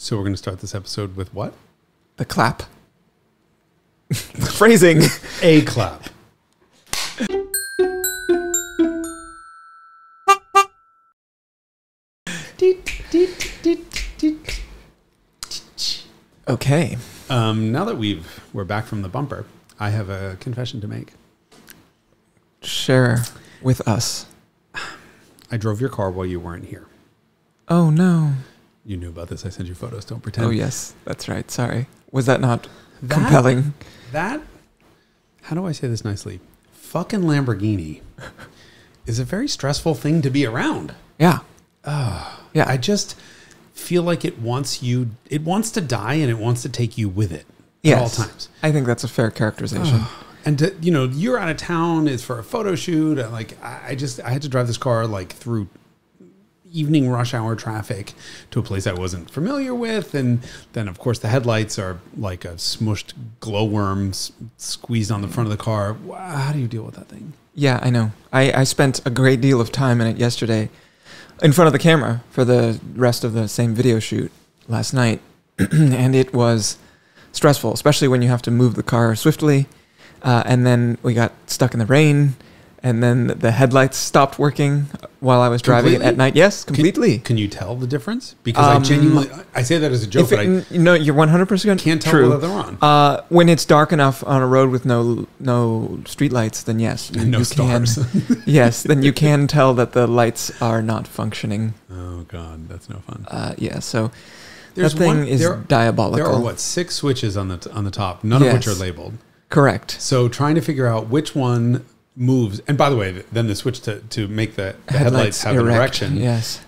So we're going to start this episode with what? The clap. Phrasing. A clap. Okay. Now that we're back from the bumper, I have a confession to make. Share with us. I drove your car while you weren't here. Oh, no. You knew about this. I sent you photos. Don't pretend. Oh, yes. That's right. Sorry. Was that not compelling? That, how do I say this nicely? Fucking Lamborghini is a very stressful thing to be around. Yeah. Yeah. I just feel like it wants to die and it wants to take you with it at all times. I think that's a fair characterization. And you're out of town. It's for a photo shoot. I had to drive this car through evening rush hour traffic to a place I wasn't familiar with, and then of course the headlights are like a smushed glowworms squeezed on the front of the car. How do you deal with that thing? Yeah, I know. I spent a great deal of time in it yesterday in front of the camera for the rest of the same video shoot last night, and it was stressful, especially when you have to move the car swiftly. And then we got stuck in the rain, and then the headlights stopped working while I was driving it at night. Yes, completely. Can you tell the difference? Because I genuinely, I say that as a joke, but you're 100% can't tell true. whether they're on. When it's dark enough on a road with no streetlights, then yes, no stars. Yes, then you can tell that the lights are not functioning. Oh God, that's no fun. Yeah, so that thing is diabolical. There are 6 switches on the top, none of which are labeled. Correct. So trying to figure out which one moves, and by the way, then the switch to make the headlights have an erection, yes,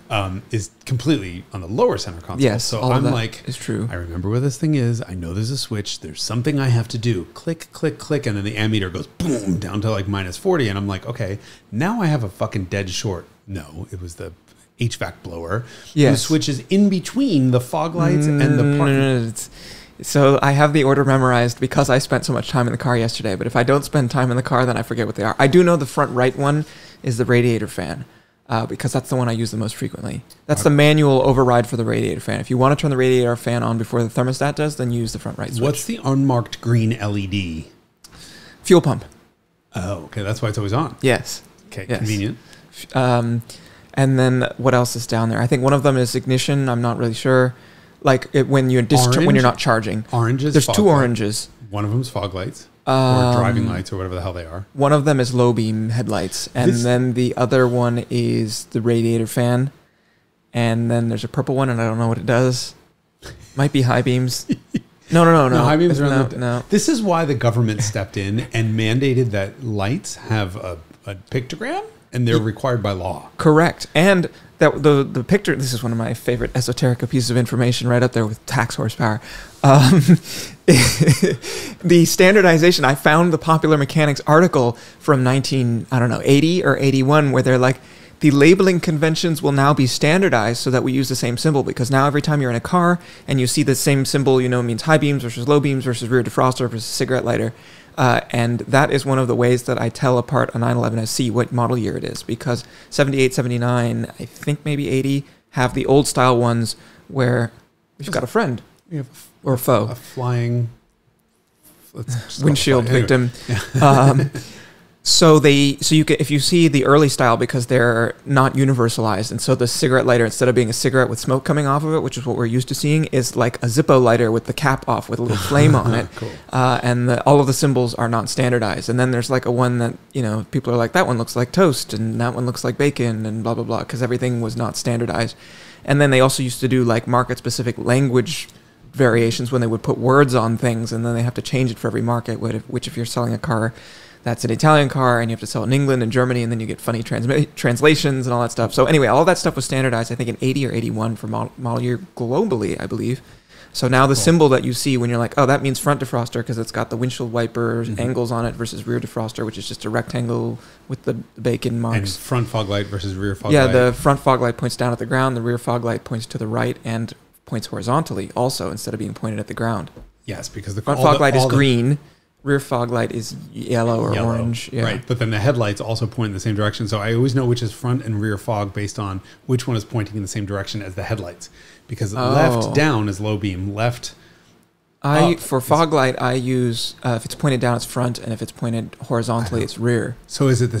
is completely on the lower center console. Yes, so I'm like, it's true. I remember where this thing is. I know there's a switch. There's something I have to do. Click, click, click, and then the ammeter goes boom down to like -40, and I'm like, okay, now I have a fucking dead short. No, it was the HVAC blower. Yes, the switch is in between the fog lights and the parking. So I have the order memorized because I spent so much time in the car yesterday. But if I don't spend time in the car, then I forget what they are. I do know the front right one is the radiator fan because that's the one I use the most frequently. That's the manual override for the radiator fan. If you want to turn the radiator fan on before the thermostat does, then use the front right switch. What's the unmarked green LED? Fuel pump. Oh, okay. That's why it's always on. Yes. Okay, yes. Convenient. And then what else is down there? I think one of them is ignition. I'm not really sure. When you're not charging. Oranges. There's 2 oranges. One of them is fog lights or driving lights or whatever the hell they are. One of them is low beam headlights, and then the other one is the radiator fan. And then there's a purple one, and I don't know what it does. Might be high beams. No. High beams are no. This is why the government stepped in and mandated that lights have a pictogram, and they're required by law. Correct. And that the picture, this is one of my favorite esoteric pieces of information, right up there with tax horsepower. The standardization, I found the Popular Mechanics article from 80 or 81, where they're like, the labeling conventions will now be standardized so that we use the same symbol, because now every time you're in a car and you see the same symbol, it means high beams versus low beams versus rear defroster versus cigarette lighter. And that is one of the ways that I tell apart a 911 SC what model year it is, because 78, 79, I think maybe 80 have the old style ones where you've got a friend or a foe, a flying windshield victim. Yeah. If you see the early style, because they're not universalized, and so the cigarette lighter, instead of being a cigarette with smoke coming off of it, which is what we're used to seeing, is like a Zippo lighter with the cap off with a little flame on it. Cool. And all of the symbols are not standardized. And then there's like a one that, people are like, that one looks like toast, and that one looks like bacon, and blah, blah, blah, because everything was not standardized. And then they also used to do like market-specific language variations when they would put words on things, and then they have to change it for every market, which if you're selling a car that's an Italian car, and you have to sell it in England and Germany, and then you get funny translations and all that stuff. So anyway, all that stuff was standardized, I think, in 80 or 81 for model year globally, I believe. So now the symbol that you see when you're like, oh, that means front defroster because it's got the windshield wiper angles on it, versus rear defroster, which is just a rectangle with the bacon marks. And front fog light versus rear fog light. Yeah, the front fog light points down at the ground, the rear fog light points to the right and points horizontally also, instead of being pointed at the ground. Yes, because the front fog light is green, rear fog light is yellow or orange. Yeah. Right, but then the headlights also point in the same direction. So I always know which is front and rear fog based on which one is pointing in the same direction as the headlights. Because left down is low beam, left up. For fog light, I use, if it's pointed down, it's front, and if it's pointed horizontally, it's rear. So is it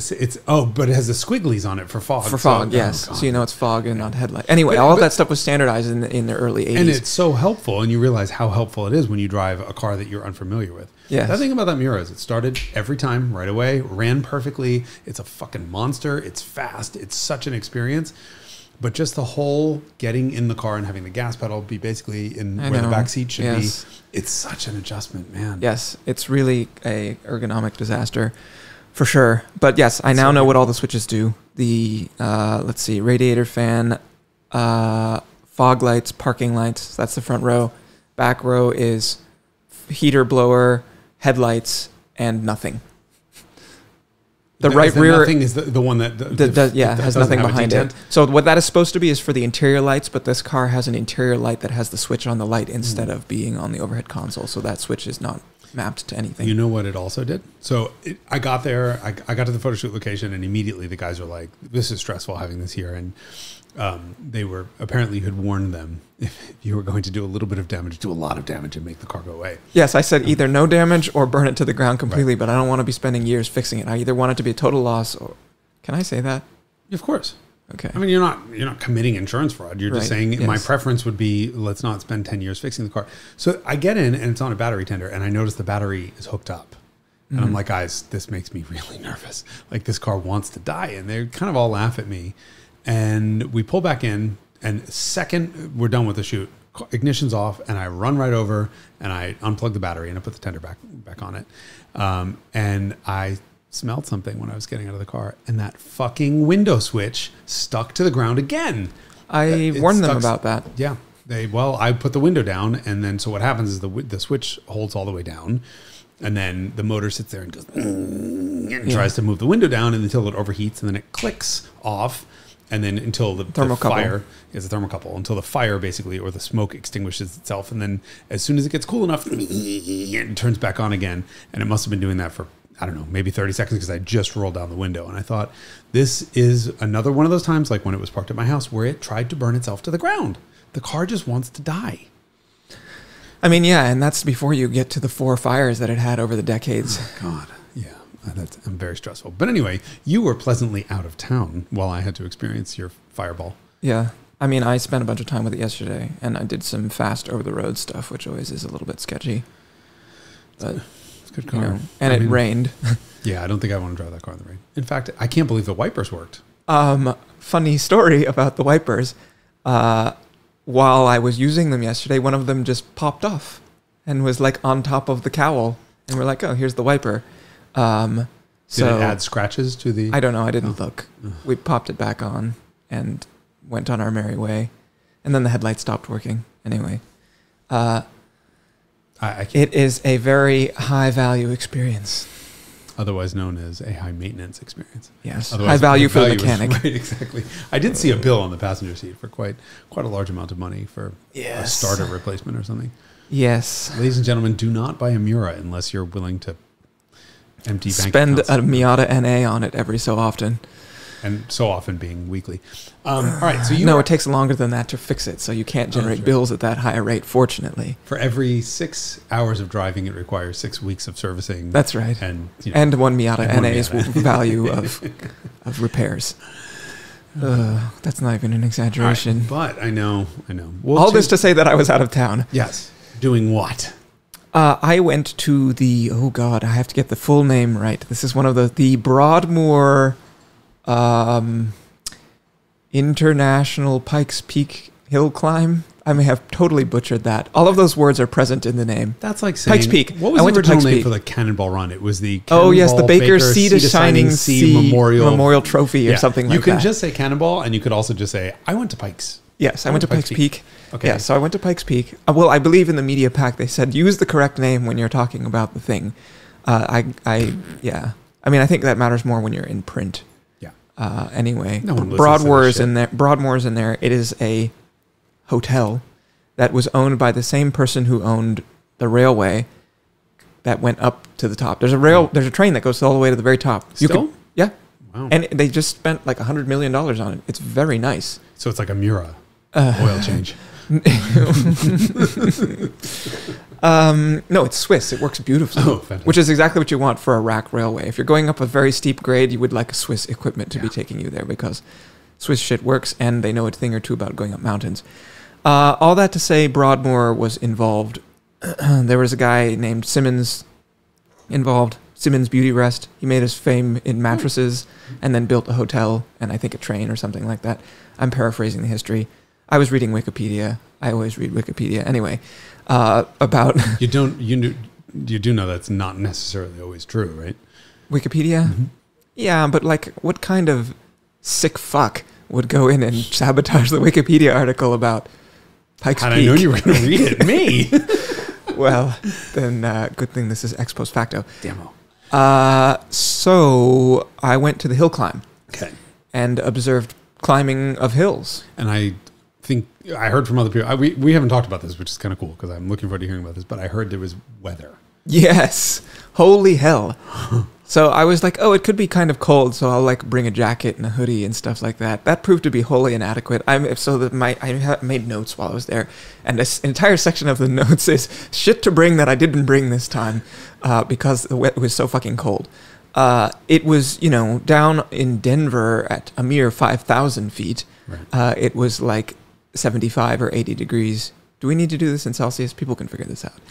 but it has the squigglies on it for fog. For fog, yes. So you know it's fog and not headlight. Anyway, all that stuff was standardized in the early 80s. And it's so helpful, and you realize how helpful it is when you drive a car that you're unfamiliar with. Yes. The thing about that Miura is it started every time right away, ran perfectly. It's a fucking monster. It's fast. It's such an experience. But just the whole getting in the car and having the gas pedal be basically in where the back seat should be, it's such an adjustment, man. Yes, it's really a ergonomic disaster for sure. But yes, I now know what all the switches do. The, let's see, radiator fan, fog lights, parking lights, that's the front row. Back row is heater, blower, headlights, and nothing. The right rear nothing is the one that has nothing behind it. So what that is supposed to be is for the interior lights, but this car has an interior light that has the switch on the light instead of being on the overhead console. So that switch is not mapped to anything. You know what it also did? So I got there, I got to the photo shoot location, and immediately the guys were like, "This is stressful having this here." And they were apparently had warned them if you were going to do a little bit of damage, do a lot of damage and make the car go away. Yes, I said either no damage or burn it to the ground completely, but I don't want to be spending years fixing it. I either want it to be a total loss or... Can I say that? Of course. Okay. I mean, you're not committing insurance fraud. You're just saying my preference would be let's not spend 10 years fixing the car. So I get in and it's on a battery tender, and I notice the battery is hooked up. And I'm like, guys, this makes me really nervous. Like, this car wants to die. And they kind of all laugh at me. And we pull back in, and second we're done with the shoot, ignition's off, and I run right over and I unplug the battery and I put the tender back on it. And I smelled something when I was getting out of the car, and that fucking window switch stuck to the ground again. I warned them about that. Yeah. I put the window down, and then so what happens is the switch holds all the way down, and then the motor sits there and goes and tries to move the window down, and until it overheats, and then it clicks off. And then until the fire is a thermocouple, until the fire basically, or the smoke extinguishes itself. And then as soon as it gets cool enough, it turns back on again. And it must have been doing that for, I don't know, maybe 30 seconds because I just rolled down the window. And I thought, this is another one of those times, like when it was parked at my house, where it tried to burn itself to the ground. The car just wants to die. I mean, yeah, and that's before you get to the 4 fires that it had over the decades. Oh, God, yeah. I'm very stressful. But anyway, you were pleasantly out of town while I had to experience your fireball. Yeah. I mean, I spent a bunch of time with it yesterday, and I did some fast over-the-road stuff, which always is a little bit sketchy. But it's a good car. It rained. Yeah, I don't think I want to drive that car in the rain. In fact, I can't believe the wipers worked. Funny story about the wipers. While I was using them yesterday, one of them just popped off and was like on top of the cowl. And we're like, oh, here's the wiper. Did it add scratches to the... I don't know. I didn't look. We popped it back on and went on our merry way. And then the headlight stopped working. Anyway. It is a very high-value experience. Otherwise known as a high-maintenance experience. Yes. High value for the mechanic. Right, exactly. I did see a bill on the passenger seat for quite a large amount of money for a starter replacement or something. Yes. Ladies and gentlemen, do not buy a Miura unless you're willing to empty bank spend accounts. a Miata NA on it every so often. And so often being weekly. All right, so it takes longer than that to fix it, so you can't generate bills at that high rate, fortunately. For every 6 hours of driving, it requires 6 weeks of servicing. That's right. And one Miata NA's value of repairs. That's not even an exaggeration. Right, but I know. All this to say that I was out of town. Yes. Doing what? I went to the, oh God, I have to get the full name right. This is one of the Broadmoor International Pikes Peak Hill Climb. I may have totally butchered that. All of those words are present in the name. That's like saying... Pikes Peak. What was the original name for the Cannonball Run? It was the the Baker Sea to Shining Sea Memorial Trophy or something like that. You can just say Cannonball, and you could also just say, I went to Pikes. Yes, I went to Pikes Peak. Okay. Yeah, so I went to Pikes Peak. Well, I believe in the media pack they said use the correct name when you're talking about the thing. I mean, I think that matters more when you're in print. Yeah. Anyway, No one Broadmoor is in there. Broadmoor's in there. It is a hotel that was owned by the same person who owned the railway that went up to the top. There's a train that goes all the way to the very top. Yeah. Wow. And they just spent like $100 million on it. It's very nice. So it's like a Miura oil change. No, it's Swiss. It works beautifully, which is exactly what you want for a rack railway. If you're going up a very steep grade, you would like a Swiss equipment to be taking you there because Swiss shit works and they know a thing or two about going up mountains. All that to say, Broadmoor was involved. There was a guy named Simmons involved. Simmons Beauty Rest. He made his fame in mattresses and then built a hotel and I think a train or something like that. I'm paraphrasing the history. I was reading Wikipedia. I always read Wikipedia anyway. About you do know that's not necessarily always true, right? Wikipedia. Mm-hmm. Yeah, but like, what kind of sick fuck would go in and sabotage the Wikipedia article about Pikes Peak? Had I known you were going to read it, me. Well, then good thing this is ex post facto. Demo. So I went to the hill climb. Okay. And observed climbing of hills. And I think I heard from other people. We haven't talked about this, which is kind of cool because I'm looking forward to hearing about this. But I heard there was weather. Yes, holy hell! So I was like, oh, it could be kind of cold, so I'll like bring a jacket and a hoodie and stuff like that. That proved to be wholly inadequate. I made notes while I was there, and this entire section of the notes is shit to bring that I didn't bring this time because it was so fucking cold. It was, down in Denver at a mere 5,000 feet. Right. It was like 75 or 80 degrees. Do we need to do this in Celsius? People can figure this out.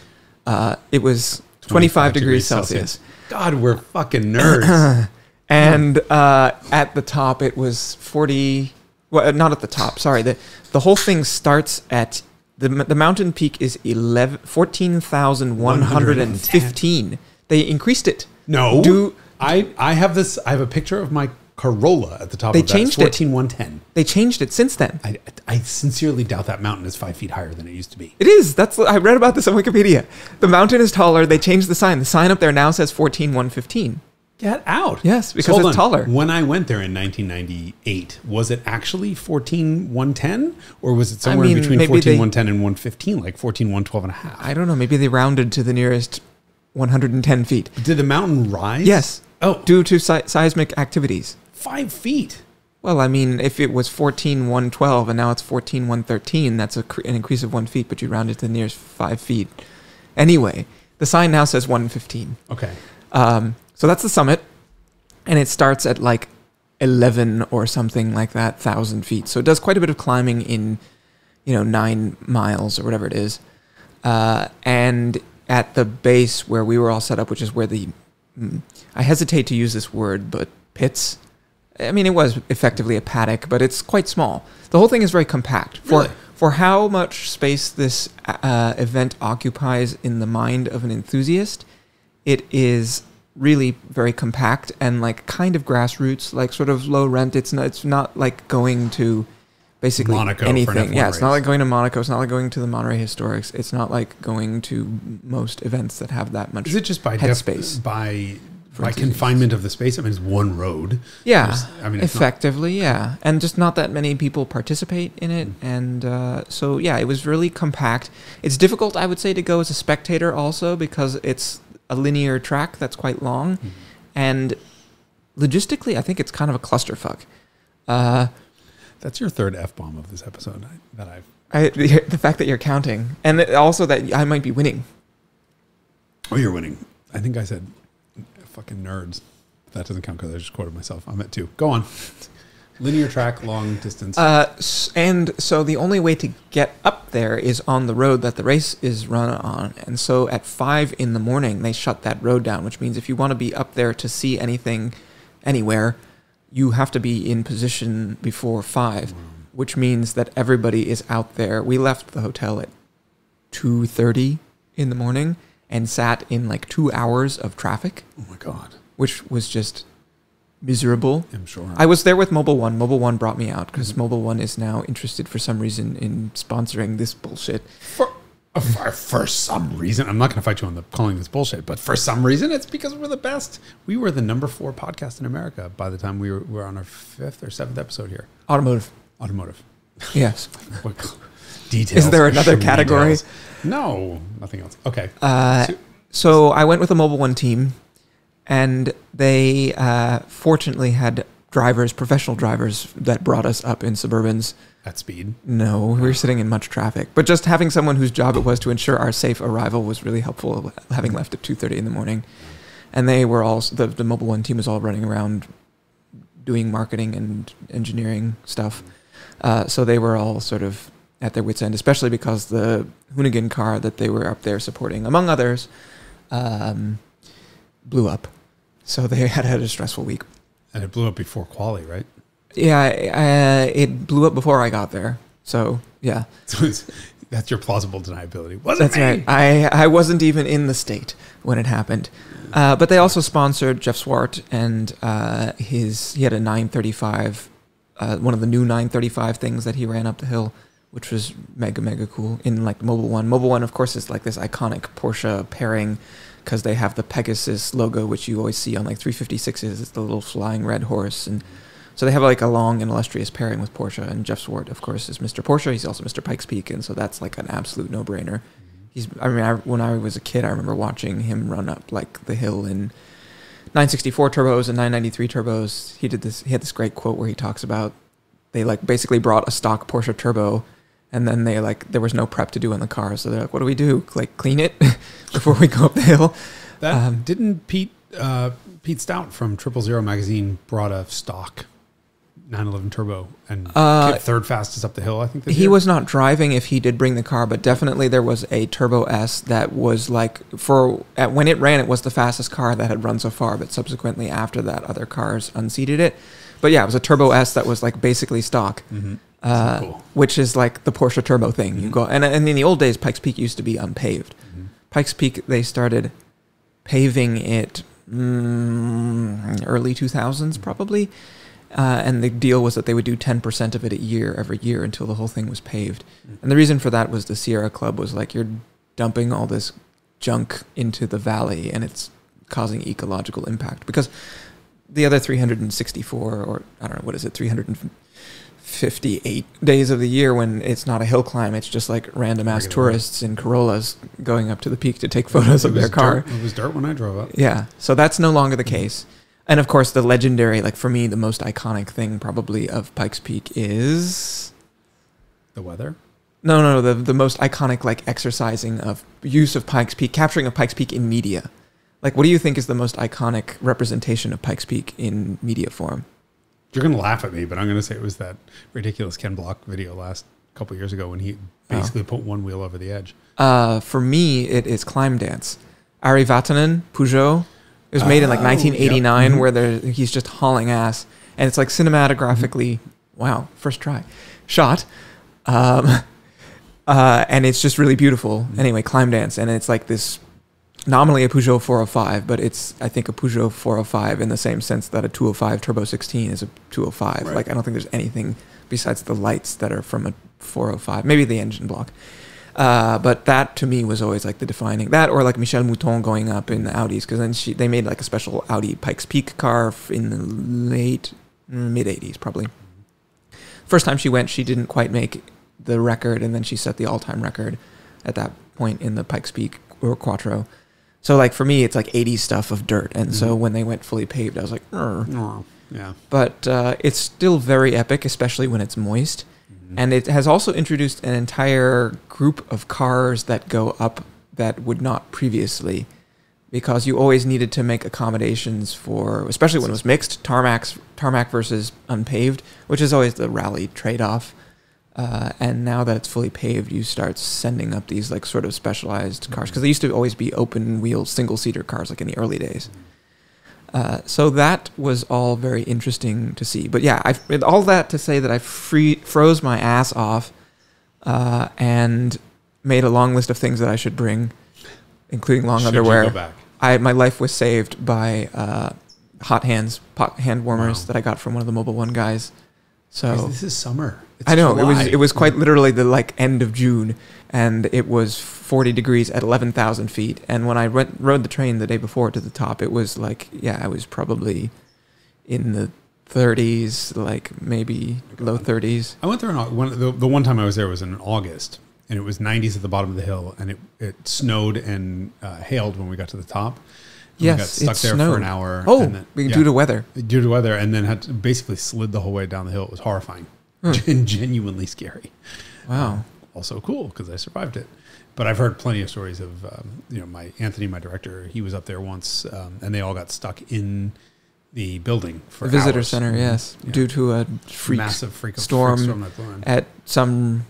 It was 25 degrees Celsius. God, we're fucking nerds. And at the top, it was 40. Well, not at the top. Sorry. The whole thing starts at the mountain peak is 14,115. They increased it. No. I have this. I have a picture of my Corolla at the top of that. They changed it. 14,110. They changed it since then. I sincerely doubt that mountain is 5 feet higher than it used to be. It is. I read about this on Wikipedia. The mountain is taller. They changed the sign. The sign up there now says 14,115. Get out. Yes, because it's taller. When I went there in 1998, was it actually 14,110? Or was it somewhere in between 14,110 and 115, like 14,112 and a half? I don't know. Maybe they rounded to the nearest 110 feet. Did the mountain rise? Yes. Oh. Due to seismic activities. 5 feet. Well, I mean, if it was 14,112 and now it's 14,113, that's an increase of 1 feet, but you round it to the nearest 5 feet. Anyway, the sign now says 115. Okay. So that's the summit, and it starts at like 11 or something like that, 1,000 feet. So it does quite a bit of climbing in, 9 miles or whatever it is. And at the base where we were all set up, which is where I hesitate to use this word, but pits. I mean, it was effectively a paddock, but it's quite small. The whole thing is very compact. For how much space this event occupies in the mind of an enthusiast, it is really very compact and like kind of grassroots, like sort of low rent. It's not like going to basically Monaco anything. Yeah, it's not like going to Monaco. It's not like going to the Monterey Historics. It's not like going to most events that have that much. Is it just by headspace? By confinement of the space? I mean, it's one road. Yeah, effectively, yeah. And just not that many people participate in it. And so, yeah, it was really compact. It's difficult, I would say, to go as a spectator also because it's a linear track that's quite long. Mm-hmm. And logistically, I think it's kind of a clusterfuck. That's your third F-bomb of this episode the fact that you're counting. And also that I might be winning. Oh, you're winning. I think I said... Fucking nerds. That doesn't count because I just quoted myself. I'm at 2. Go on. Linear track, long distance. And so the only way to get up there is on the road that the race is run on. And so at 5 in the morning, they shut that road down, which means if you want to be up there to see anything, anywhere, you have to be in position before 5, which means that everybody is out there. We left the hotel at 2:30 in the morning. And sat in like 2 hours of traffic. Oh my God. Which was just miserable. I'm sure. I was there with Mobile One. Mobile One brought me out because Mobile One is now interested for some reason in sponsoring this bullshit. For some reason. I'm not going to fight you on calling this bullshit, but for some reason it's because we're the best. We were the number 4 podcast in America by the time we were on our 5th or 7th episode here. Automotive. Yes. Details. Is there another category? Details. No, nothing else. Okay. So I went with a Mobile One team, and they fortunately had professional drivers that brought us up in Suburbans. At speed? No, we were sitting in much traffic. But just having someone whose job it was to ensure our safe arrival was really helpful, having left at 2:30 in the morning. And they were all, the Mobile One team was all running around doing marketing and engineering stuff. So they were all sort of at their wits' end, especially because the Hoonigan car that they were up there supporting, among others, blew up. So they had a stressful week. And it blew up before quali, right? Yeah, it blew up before I got there. So, yeah. So that's your plausible deniability. That's right. I wasn't even in the state when it happened. But they also sponsored Jeff Swart, and he had a 935, one of the new 935 things that he ran up the hill, which was mega, mega cool in like the Mobile One. Mobile One, of course, is like this iconic Porsche pairing because they have the Pegasus logo, which you always see on like 356s. It's the little flying red horse. And so they have like a long and illustrious pairing with Porsche. And Jeff Swart, of course, is Mr. Porsche. He's also Mr. Pikes Peak. And so that's like an absolute no-brainer. When I was a kid, I remember watching him run up like the hill in 964 turbos and 993 turbos. He had this great quote where he talks about they like basically brought a stock Porsche turbo, and then there was no prep to do in the car. So they're like, what do we do? Like clean it before we go up the hill? That didn't Pete Stout from 000 magazine brought a stock 911 turbo and third fastest up the hill, I think. He was not driving if he did bring the car, but definitely there was a Turbo S that was like, when it ran, it was the fastest car that had run so far, but subsequently after that, other cars unseated it. But yeah, it was a Turbo S that was like basically stock, cool. Which is like the Porsche turbo thing. You go, and in the old days, Pikes Peak used to be unpaved. Pikes Peak, they started paving it early 2000s probably. And the deal was that they would do 10% of it every year until the whole thing was paved. And the reason for that was the Sierra Club was like, you're dumping all this junk into the valley and it's causing ecological impact. Because the other 364, or I don't know, what is it, 358 days of the year when it's not a hill climb, it's just like random ass tourists in Corollas going up to the peak to take photos of their car. It was dirt when I drove up. Yeah, so that's no longer the case. And of course, the legendary, like for me, the most iconic thing probably of Pikes Peak is the weather. No, the most iconic like exercising of use of Pikes Peak, capturing of Pikes Peak in media. Like, what do you think is the most iconic representation of Pikes Peak in media form? You're gonna laugh at me, but I'm gonna say it was that ridiculous Ken Block video last couple years ago when he basically put one wheel over the edge. For me, it is Climb Dance. Ari Vatanen, Peugeot. It was made in like 1989, where he's just hauling ass, and it's like cinematographically, wow, first try, shot, and it's just really beautiful. Anyway, Climb Dance, and it's like this, nominally a Peugeot 405, but it's I think a Peugeot 405 in the same sense that a 205 Turbo 16 is a 205. Right. Like I don't think there's anything besides the lights that are from a 405, maybe the engine block. But that to me was always like the defining, that or like Michel Mouton going up in the Audis, because then they made like a special Audi Pikes Peak car in the mid 80s probably. First time she went, she didn't quite make the record, and then she set the all-time record at that point in the Pikes Peak or Quattro. So like for me, it's like 80s stuff of dirt, and so when they went fully paved, I was like, yeah. But it's still very epic, especially when it's moist. And it has also introduced an entire group of cars that go up that would not previously, because you always needed to make accommodations for, especially when it was mixed, tarmac versus unpaved, which is always the rally trade-off. And now that it's fully paved, you start sending up these like sort of specialized cars, because they used to always be open-wheel, single-seater cars like in the early days. So that was all very interesting to see. But yeah, all that to say that I froze my ass off and made a long list of things that I should bring, including long underwear. You go back? My life was saved by pot hand warmers that I got from one of the Mobile One guys. So this is summer. It's I know July. it was quite literally the like end of June, and it was 40 degrees at 11,000 feet. And when I rode the train the day before to the top, it was like, I was probably in the 30s, like maybe low 30s. I went there the one time I was there was in August, and it was 90s at the bottom of the hill, and it snowed and hailed when we got to the top. And we got stuck there for an hour. Oh, and then, due to weather. Due to weather, and then had to basically slid the whole way down the hill. It was horrifying and genuinely scary. Wow. Also cool because I survived it. But I've heard plenty of stories of, my Anthony, my director, he was up there once, and they all got stuck in the building for the visitor hours. center, yes, due to a massive freak storm at some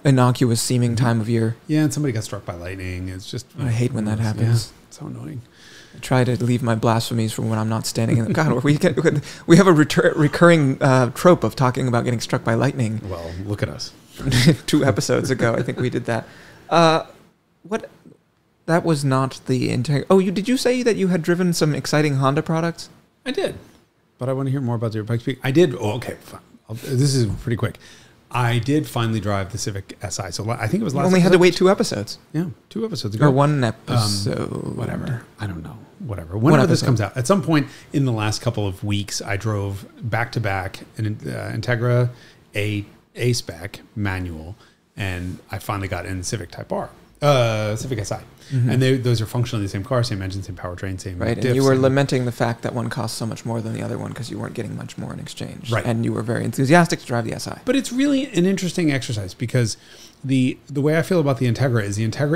innocuous seeming time of year. Yeah, and somebody got struck by lightning. It's just I hate when that happens. Yeah, it's so annoying. I try to leave my blasphemies for when I'm not standing in. God, we have a recurring trope of talking about getting struck by lightning. Well, look at us. 2 episodes ago, I think we did that. What? That was not the Integra. Oh, did you say that you had driven some exciting Honda products? I did, but I want to hear more about your Pikes Peak. I did. Oh, okay, fine. This is pretty quick. I did finally drive the Civic Si. So I think it was last. We only had to wait 2 episodes. Yeah, 2 episodes ago. Or 1 episode. Whatever. I don't know. Whatever. Whenever this comes out. At some point in the last couple of weeks, I drove back to back an Integra A-Spec manual, and I finally got in Civic Type R. Civic Si. Mm-hmm. And those are functionally the same car, same engine, same powertrain, same right. diffs, And you were lamenting the fact that one cost so much more than the other one because you weren't getting much more in exchange. Right. And you were very enthusiastic to drive the Si. But it's really an interesting exercise because the way I feel about the Integra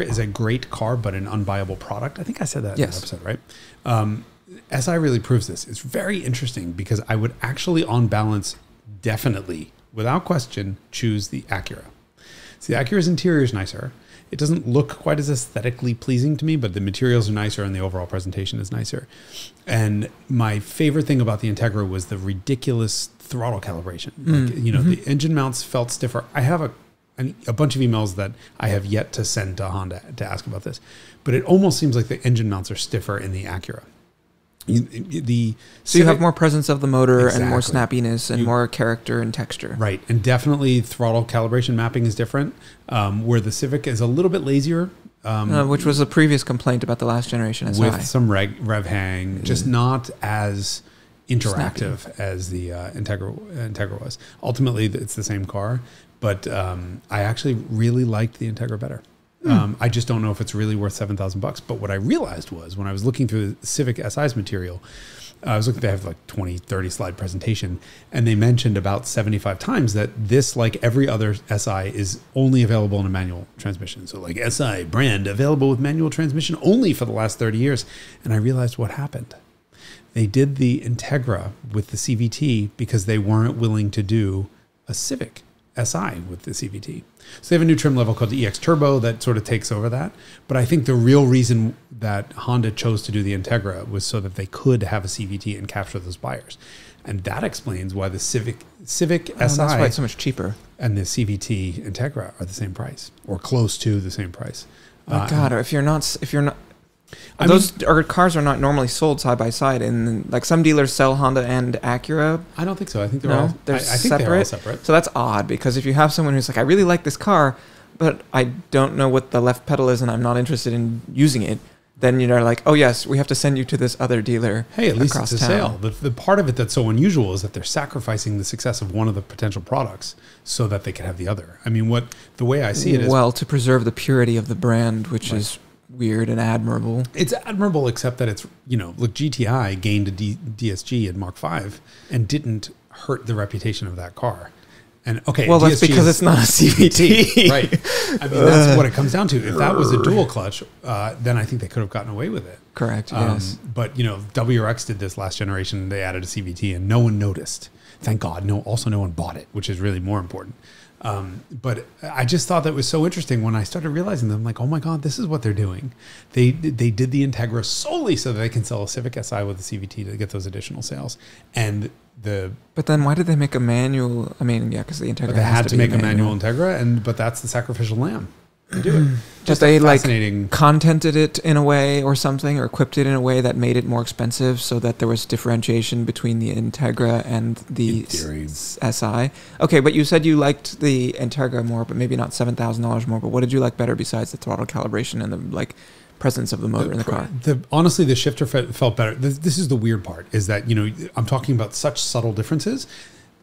is a great car, but an unbuyable product. I think I said that in the episode, right? SI really proves this. It's very interesting because I would actually, on balance, definitely, without question, choose the Acura. So the Acura's interior is nicer. It doesn't look quite as aesthetically pleasing to me, but the materials are nicer and the overall presentation is nicer. And my favorite thing about the Integra was the ridiculous throttle calibration. The engine mounts felt stiffer. I have a bunch of emails that I have yet to send to Honda to ask about this, but it almost seems like the engine mounts are stiffer in the Acura. So you have more presence of the motor and more snappiness and more character and texture. Right. And definitely throttle calibration mapping is different, where the Civic is a little bit lazier. Which was a previous complaint about the last generation SI. With some rev hang, just not as interactive as the Integra was. Ultimately, it's the same car, but I actually really liked the Integra better. I just don't know if it's really worth $7,000. But what I realized was when I was looking through the Civic SI's material, I was looking, they have like 20, 30 slide presentation, and they mentioned about 75 times that this, like every other SI, is only available in a manual transmission. So like SI brand available with manual transmission only for the last 30 years. And I realized what happened. They did the Integra with the CVT because they weren't willing to do a Civic SI with the CVT. So they have a new trim level called the EX Turbo that sort of takes over that. But I think the real reason that Honda chose to do the Integra was so that they could have a CVT and capture those buyers. And that explains why the Civic SI, that's why it's so much cheaper, and the CVT Integra are the same price or close to the same price. God, if you're not those cars are not normally sold side by side, and like some dealers sell Honda and Acura. I don't think so. I think they're all separate. So that's odd because if you have someone who's like, I really like this car, but I don't know what the left pedal is and I'm not interested in using it, then you're like, oh yes, we have to send you to this other dealer. Hey, at least it's a sale. The part of it that's so unusual is that they're sacrificing the success of one of the potential products so that they can have the other. I mean, the way I see it is, well, to preserve the purity of the brand, which is weird and admirable. It's admirable, except that it's, look, GTI gained a DSG in Mark V and didn't hurt the reputation of that car. And well, DSG that's because it's not a CVT. Right. I mean, that's what it comes down to. If that was a dual clutch, then I think they could have gotten away with it. Correct, yes. But, WRX did this last generation. They added a CVT and no one noticed. Thank God. No one bought it, which is really more important. But I just thought that was so interesting when I started realizing them. Like, oh my God, this is what they're doing. They did the Integra solely so that they can sell a Civic Si with a CVT to get those additional sales. But then why did they make a manual? I mean, yeah, because the Integra had to make a manual Integra, but that's the sacrificial lamb. To do it. Just they contented it in a way or something, or equipped it in a way that made it more expensive, so that there was differentiation between the Integra and the SI. Okay, but you said you liked the Integra more, but maybe not $7,000 more. But what did you like better besides the throttle calibration and the presence of the motor in the car? Honestly, the shifter felt better. This is the weird part: is that I'm talking about such subtle differences,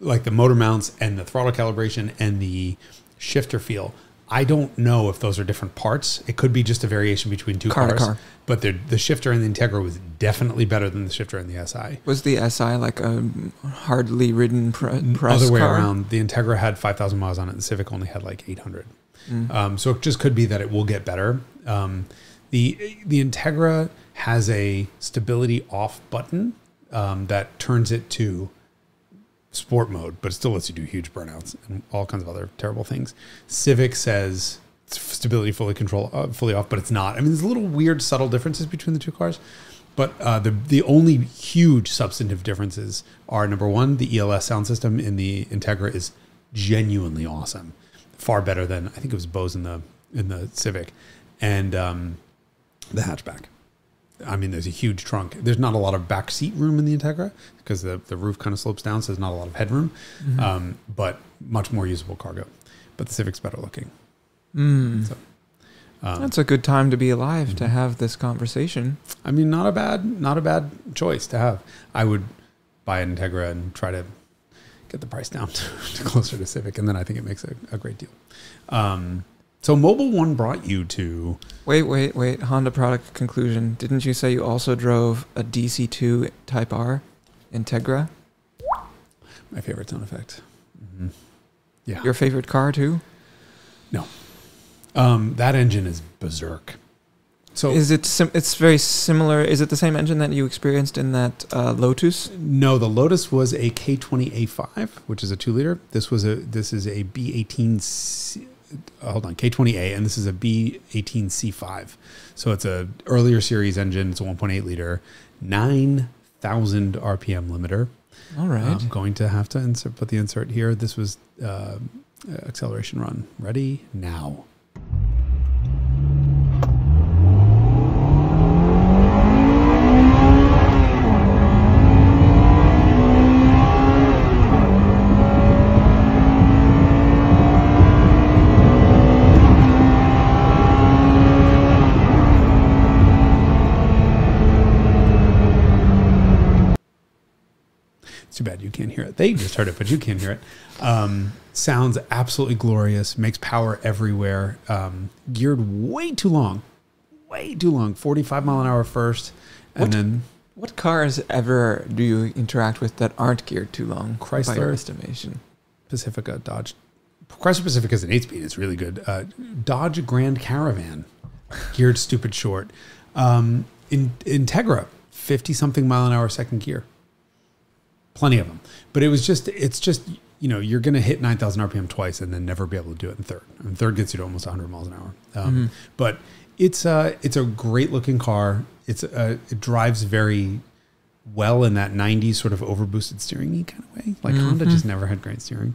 like the motor mounts and the throttle calibration and the shifter feel. I don't know if those are different parts. It could be just a variation between two Car to cars. car. But the shifter in the Integra was definitely better than the shifter in the SI. Was the SI like a hardly ridden press Other way car? around. The Integra had 5,000 miles on it. The Civic only had like 800. So it just could be that it will get better. The Integra has a stability off button that turns it to sport mode, but it still lets you do huge burnouts and all kinds of other terrible things. Civic says stability fully off, but it's not. I mean, there's little weird subtle differences between the two cars, but the only huge substantive differences are, number one, the ELS sound system in the Integra is genuinely awesome, far better than I think it was Bose in the Civic, and the hatchback. I mean, there's a huge trunk. There's not a lot of back seat room in the Integra because the roof kind of slopes down, so there's not a lot of headroom, but much more usable cargo. But the Civic's better looking. So, that's a good time to be alive to have this conversation. I mean, not a bad choice to have. I would buy an Integra and try to get the price down to closer to Civic, and then I think it makes a great deal. So Mobile One brought you to... Wait. Honda product conclusion. Didn't you say you also drove a DC2 Type R Integra? My favorite sound effect. Yeah. Your favorite car too? No. That engine is berserk. So is it? It's very similar. Is it the same engine that you experienced in that Lotus? No, the Lotus was a K20A5, which is a 2-liter. This is a B18. Hold on, K20A, and this is a B18C5. So it's a earlier series engine. It's a 1.8 liter, 9,000 RPM limiter. All right. I'm going to have to put the insert here. This was acceleration run. Ready now. Too bad you can't hear it. They just heard it, but you can't hear it. Sounds absolutely glorious. Makes power everywhere. Geared way too long. 45 mile an hour first. And what cars ever do you interact with that aren't geared too long? Chrysler, by your estimation. Pacifica, Dodge. Chrysler Pacifica is an 8-speed. It's really good. Dodge Grand Caravan, geared stupid short. Integra, 50-something mile an hour second gear. Plenty of them. But it's just, you're going to hit 9,000 RPM twice and then never be able to do it in third. And third gets you to almost 100 miles an hour. But it's a great looking car. It drives very well in that 90s sort of overboosted steering-y kind of way. Like Honda just never had great steering.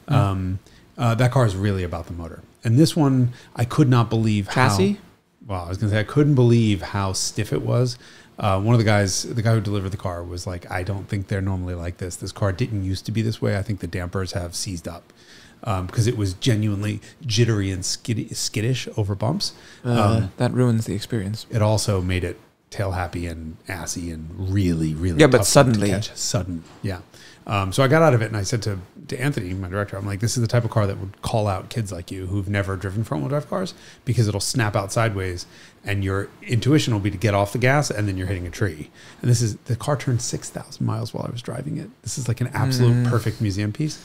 That car is really about the motor. And this one, I could not believe Chassis? I was going to say, I couldn't believe how stiff it was. One of the guy who delivered the car was like, I don't think they're normally like this. This car didn't used to be this way. I think the dampers have seized up because it was genuinely jittery and skittish over bumps. That ruins the experience. It also made it tail happy and assy and really, really but tough suddenly. to catch. Sudden, yeah. So I got out of it and I said to Anthony, my director, I'm like, this is the type of car that would call out kids like you who've never driven front-wheel drive cars because it'll snap out sideways and your intuition will be to get off the gas and then you're hitting a tree. And the car turned 6,000 miles while I was driving it. This is like an absolute perfect museum piece.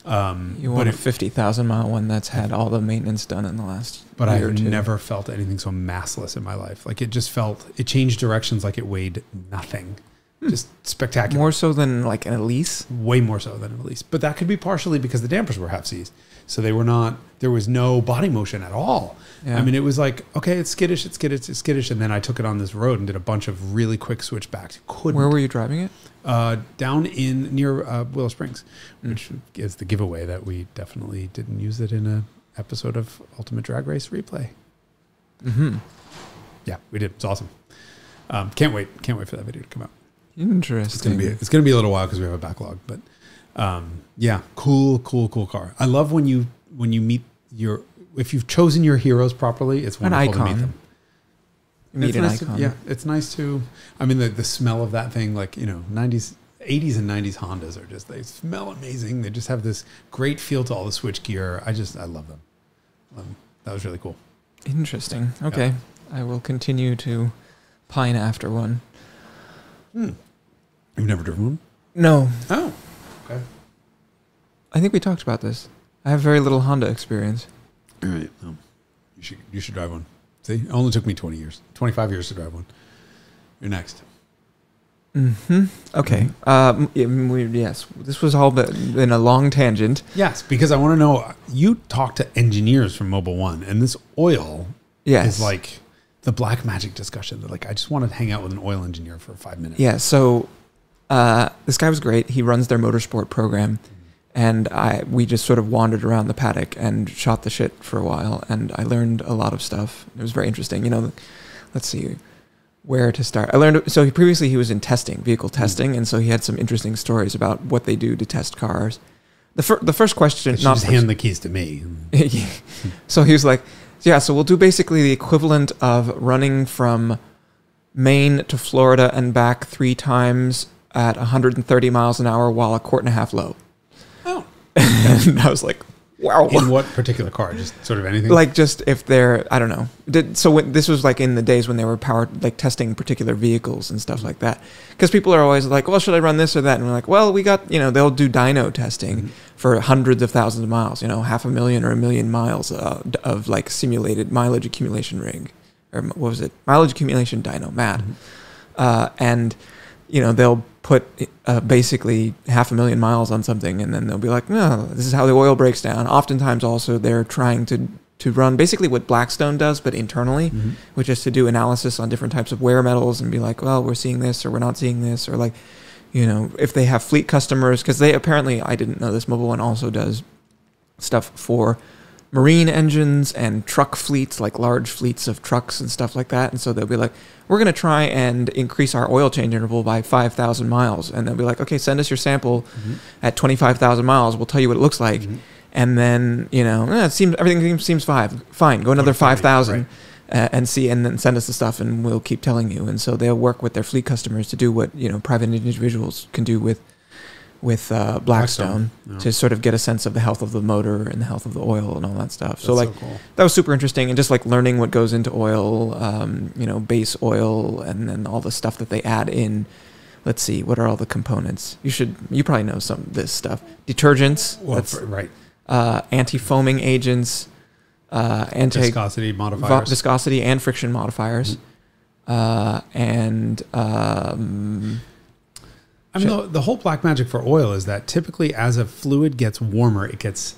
You want a 50,000 mile one that's had all the maintenance done in the last but year I've or two. never felt anything so massless in my life. Like it changed directions like it weighed nothing. Just spectacular. More so than like an Elise? Way more so than an Elise. But that could be partially because the dampers were half seized. So there was no body motion at all. Yeah. I mean, it was like, okay, it's skittish. And then I took it on this road and did a bunch of really quick switchbacks. Where were you driving it? Down near Willow Springs, which is the giveaway that we definitely didn't use it in an episode of Ultimate Drag Race Replay. Yeah, we did. It's awesome. Can't wait for that video to come out. Interesting. It's gonna be a little while because we have a backlog, but yeah, cool car. I love when you meet if you've chosen your heroes properly, it's wonderful to meet them. Meet an icon. Yeah, it's nice to. I mean, the smell of that thing, like 90s, 80s, and 90s Hondas are they smell amazing. They just have this great feel to all the switch gear. I love them. That was really cool. Interesting. Okay. Yeah. I will continue to pine after one. You've never driven one? No. Oh. Okay. I think we talked about this. I have very little Honda experience. All right. Well, you should drive one. See, it only took me 25 years to drive one. You're next. Okay. Yes, this was all been a long tangent. Yes, because I want to know, you talk to engineers from Mobile One, and this oil is like the black magic discussion. Like, I just wanted to hang out with an oil engineer for 5 minutes. Yeah, so this guy was great. He runs their motorsport program, and we just sort of wandered around the paddock and shot the shit for a while, and I learned a lot of stuff. It was very interesting. Let's see where to start. I learned, so previously he was in vehicle testing, and so he had some interesting stories about what they do to test cars. The first question, just hand the keys to me. So he was like, yeah, so we'll do basically the equivalent of running from Maine to Florida and back 3 times at 130 miles an hour while a quart and a half low. Oh. And I was like, wow. In what particular car? Just sort of anything? Like, just if they're, I don't know. This was like in the days when they were testing particular vehicles and stuff like that. Because people are always like, well, should I run this or that? And we're like, well, we got, they'll do dyno testing for hundreds of thousands of miles, 500,000 or 1 million miles of like simulated mileage accumulation rig. Or what was it? Mileage accumulation dyno, MAD. And, they'll put basically 500,000 miles on something, and then they'll be like, no, this is how the oil breaks down. Oftentimes also they're trying to run basically what Blackstone does, but internally, which is to do analysis on different types of wear metals and be like, well, we're seeing this or we're not seeing this, or like, if they have fleet customers, because they apparently, I didn't know this, Mobile One also does stuff for marine engines and truck fleets, like large fleets of trucks and stuff like that. And so they'll be like, we're going to try and increase our oil change interval by 5,000 miles. And they'll be like, okay, send us your sample at 25,000 miles. We'll tell you what it looks like. And then, everything seems fine. Go another 5,000 and see, and then send us the stuff and we'll keep telling you. And so they'll work with their fleet customers to do what, private individuals can do with Blackstone to sort of get a sense of the health of the motor and the health of the oil and all that stuff. So cool. That was super interesting, and just like learning what goes into oil, base oil, and then all the stuff that they add in. Let's see, what are all the components? You probably know some of this stuff. Detergents, anti-foaming agents, viscosity modifiers, viscosity and friction modifiers, and the whole black magic for oil is that typically as a fluid gets warmer, it gets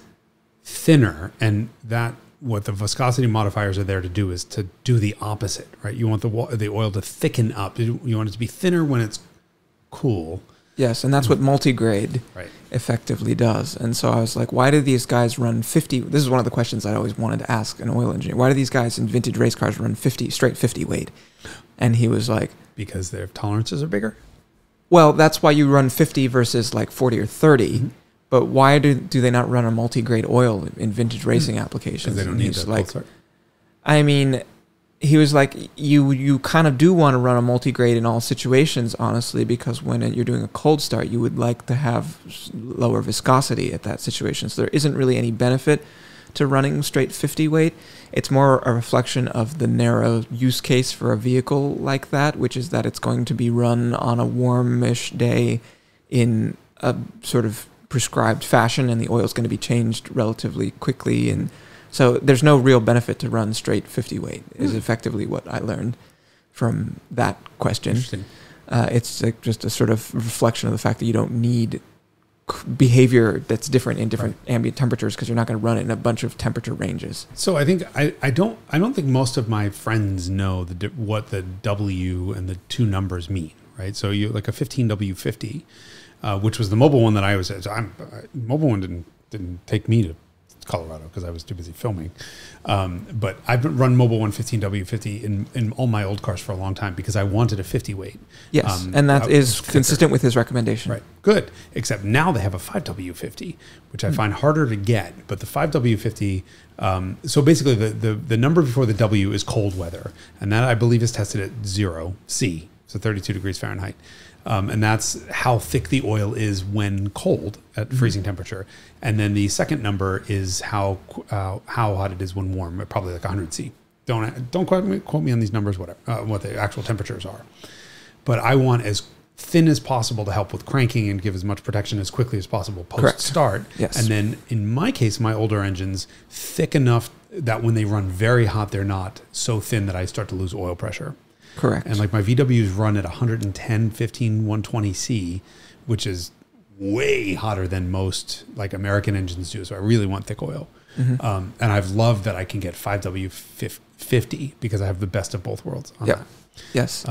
thinner, and that what the viscosity modifiers are there to do is to do the opposite, right? You want the oil to thicken up. You want it to be thinner when it's cool. Yes, and that's what multigrade effectively does. And so I was like, why do these guys run 50? This is one of the questions I always wanted to ask an oil engineer. Why do these guys in vintage race cars run 50 weight? And he was like, because their tolerances are bigger. Well, that's why you run 50 versus like 40 or 30. But why do they not run a multi-grade oil in vintage racing applications? Because they don't need that cold start. I mean, he was like, you kind of do want to run a multi-grade in all situations, honestly, because when you're doing a cold start, you would like to have lower viscosity at that situation. So there isn't really any benefit to running straight 50 weight. It's more a reflection of the narrow use case for a vehicle like that, which is that it's going to be run on a warmish day in a sort of prescribed fashion, and the oil is going to be changed relatively quickly. And so there's no real benefit to run straight 50 weight is effectively what I learned from that question. It's like just a sort of reflection of the fact that you don't need behavior that's different in different ambient temperatures, because you're not going to run it in a bunch of temperature ranges. So I think I don't think most of my friends know what the W and the two numbers mean, right? So you like a 15W50, which was the Mobile One that I was. Mobile One didn't take me to Colorado because I was too busy filming. But I've run Mobile One 15W50 in all my old cars for a long time because I wanted a 50 weight. Yes, and that is consistent with his recommendation. Right, good. Except now they have a 5W50, which I find harder to get. But the 5W50, so basically the number before the W is cold weather. And that I believe is tested at 0 C. so 32 degrees Fahrenheit. And that's how thick the oil is when cold at freezing temperature. And then the second number is how hot it is when warm, probably like 100 C. Don't quote me on these numbers, whatever, what the actual temperatures are. But I want as thin as possible to help with cranking and give as much protection as quickly as possible post-start. Yes. And then in my case, my older engines, thick enough that when they run very hot, they're not so thin that I start to lose oil pressure. Correct. And like my VWs run at 110, 15, 120 C, which is way hotter than most like American engines do. So I really want thick oil. And I've loved that I can get 5W50 because I have the best of both worlds on that. Yes.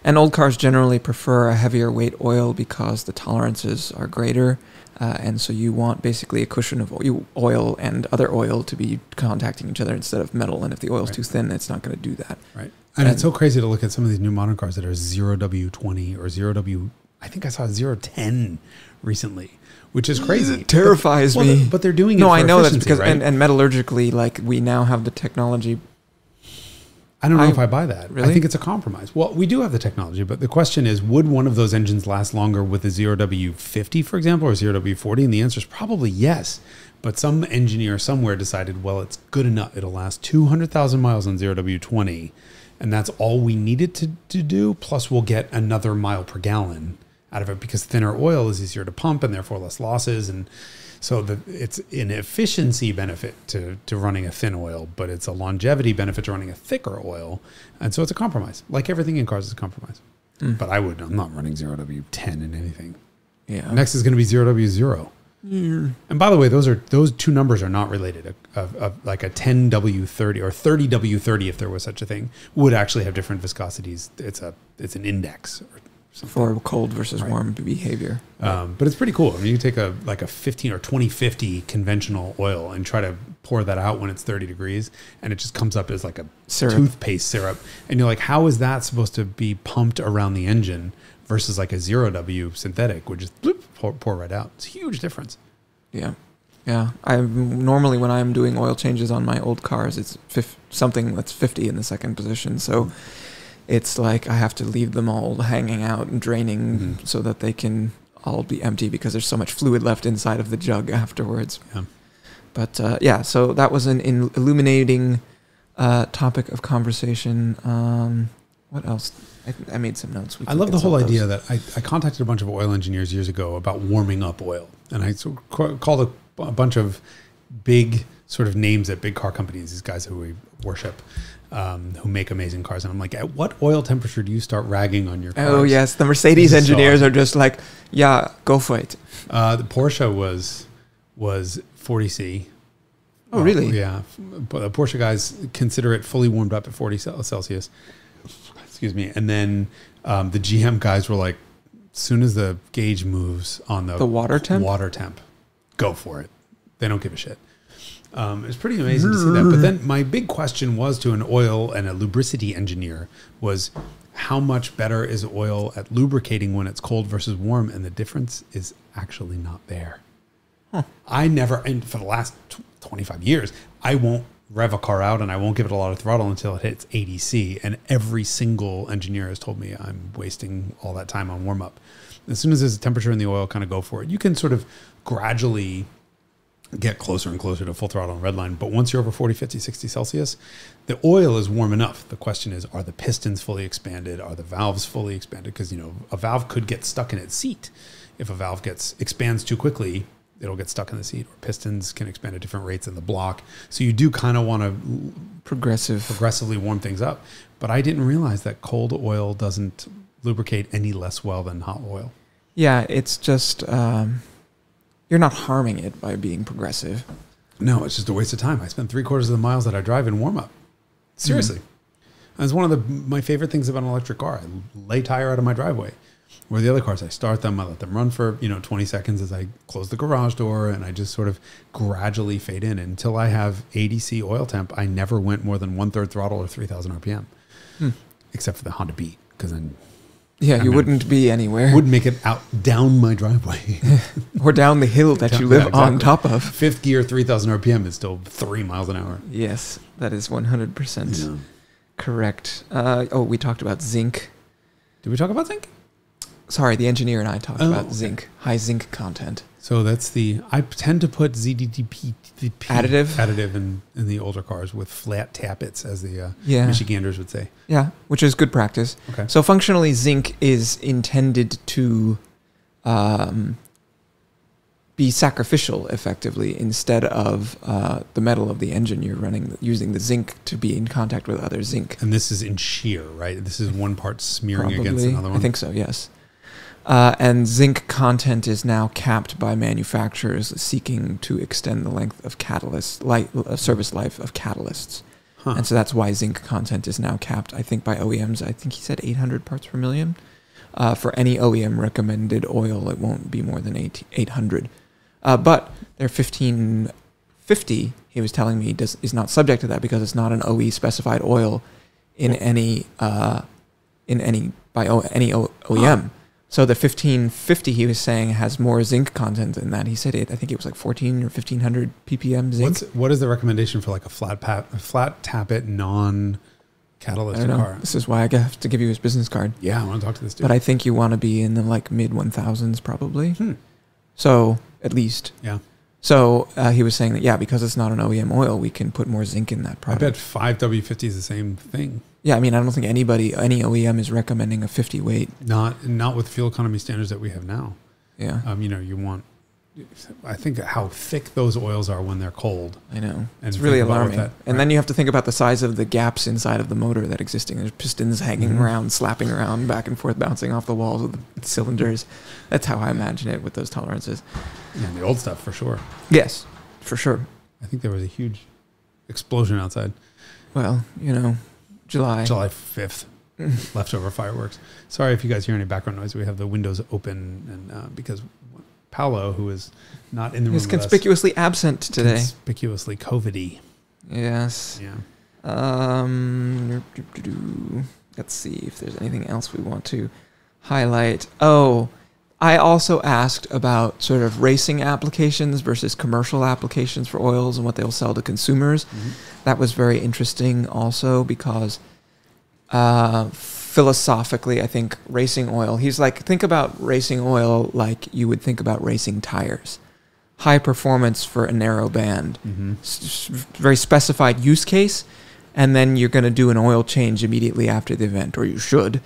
And old cars generally prefer a heavier weight oil because the tolerances are greater. And so you want basically a cushion of oil and other oil to be contacting each other instead of metal. And if the oil's too thin, it's not going to do that. Right. And it's so crazy to look at some of these new modern cars that are 0W20 or 0W, I think I saw 010 recently, which is crazy. It terrifies me. But they're doing it no, for I know that's efficiency, because, right? and metallurgically, like we now have the technology. I don't know if I buy that. Really? I think it's a compromise. Well, we do have the technology, but the question is, would one of those engines last longer with a 0W50, for example, or 0W40? And the answer is probably yes. But some engineer somewhere decided, well, it's good enough. It'll last 200,000 miles on 0W20. And that's all we needed to do. Plus, we'll get another mile per gallon out of it because thinner oil is easier to pump and therefore less losses. And so it's an efficiency benefit to running a thin oil, but it's a longevity benefit to running a thicker oil. And so it's a compromise. Like everything in cars is a compromise. But I'm not running 0W10 in anything. Yeah. Next is going to be 0W0. And by the way, those two numbers are not related. Like a 10W30 or 30W30, if there was such a thing, would actually have different viscosities. It's an index or something. For cold versus warm behavior. But it's pretty cool. I mean, you take a 15 or 2050 conventional oil and try to pour that out when it's 30 degrees, and it just comes up as like a toothpaste syrup. And you're like, how is that supposed to be pumped around the engine versus like a 0W synthetic, which just bloop, pour right out? It's a huge difference. Yeah. Yeah. Normally when I'm doing oil changes on my old cars, it's something that's 50 in the second position. So it's like I have to leave them all hanging out and draining so that they can all be empty because there's so much fluid left inside of the jug afterwards. Yeah. But so that was an illuminating topic of conversation. What else? I made some notes. I love the whole idea that I contacted a bunch of oil engineers years ago about warming up oil. And I called a bunch of big sort of names at big car companies, these guys who we worship, who make amazing cars. And I'm like, at what oil temperature do you start ragging on your cars? Oh, yes. The Mercedes engineers are just like, yeah, go for it. The Porsche was 40 C. Oh, really? Yeah. But the Porsche guys consider it fully warmed up at 40 Celsius. Excuse me. And then the GM guys were like, as soon as the gauge moves on the water temp, go for it. They don't give a shit. It's pretty amazing to see that. But then my big question was to an oil and a lubricity engineer was, how much better is oil at lubricating when it's cold versus warm? And the difference is actually not there. I never, and for the last 25 years, I won't rev a car out and I won't give it a lot of throttle until it hits 80 C. And every single engineer has told me I'm wasting all that time on warm up. As soon as there's a temperature in the oil, kind of go for it. You can sort of gradually get closer and closer to full throttle and redline. But once you're over 40, 50, 60 Celsius, the oil is warm enough. The question is, are the pistons fully expanded? Are the valves fully expanded? Because, a valve could get stuck in its seat. If a valve expands too quickly, it'll get stuck in the seat, or pistons can expand at different rates in the block. So you do kind of want to progressively warm things up. But I didn't realize that cold oil doesn't lubricate any less well than hot oil. Yeah, it's just, you're not harming it by being progressive. No, it's just a waste of time. I spend 3/4 of the miles that I drive in warm up. Seriously. And it's one of my favorite things about an electric car. I lay tire out of my driveway. Where the other cars, I start them, I let them run for 20 seconds as I close the garage door, and I just sort of gradually fade in until I have 80 C oil temp. I never went more than 1/3 throttle or 3,000 RPM, except for the Honda Beat, because then you wouldn't be anywhere. Wouldn't make it out down my driveway or down the hill that you live on top of. Fifth gear, 3,000 RPM is still 3 miles an hour. Yes, that is 100% correct. We talked about zinc. Did we talk about zinc? Sorry, the engineer and I talked about zinc, high zinc content. So that's I tend to put ZDDP additive in the older cars with flat tappets, as the Michiganders would say. Yeah, which is good practice. Okay. So functionally, zinc is intended to be sacrificial, effectively, instead of the metal of the engine. You're using the zinc to be in contact with other zinc. And this is in shear, right? This is one part smearing against another one? I think so, yes. And zinc content is now capped by manufacturers seeking to extend the length of service life of catalysts. Huh. And so that's why zinc content is now capped, I think, by OEMs. I think he said 800 parts per million. For any OEM recommended oil, it won't be more than 800. But their 1550, he was telling me, is not subject to that because it's not an OE specified oil in any OEM. Huh. So the 1550, he was saying, has more zinc content than that. He said I think it was like 14 or 1500 ppm zinc. What is the recommendation for like a flat tappet non-catalyst car? This is why I have to give you his business card. Yeah, I want to talk to this dude. But I think you want to be in the like mid 1000s probably. So at least. Yeah. So he was saying that, because it's not an OEM oil, we can put more zinc in that product. I bet 5W50 is the same thing. Yeah, I mean, I don't think any OEM is recommending a 50 weight. Not with fuel economy standards that we have now. Yeah. You want, I think how thick those oils are when they're cold. I know. And it's really alarming. That, and then you have to think about the size of the gaps inside of the motor that existing. There's pistons hanging around, slapping around, back and forth, bouncing off the walls of the cylinders. That's how I imagine it with those tolerances. Yeah, the old stuff for sure. Yes, for sure. I think there was a huge explosion outside. Well, July 5th. Leftover fireworks. Sorry if you guys hear any background noise. We have the windows open, and because Paolo, who is not in the room, is conspicuously absent today. Conspicuously COVID-y. Yes. Yeah. Let's see if there's anything else we want to highlight. Oh, I also asked about sort of racing applications versus commercial applications for oils and what they'll sell to consumers. That was very interesting also because philosophically, I think racing oil, he's like, think about racing oil like you would think about racing tires. High performance for a narrow band. Very specified use case. And then you're going to do an oil change immediately after the event, or you should,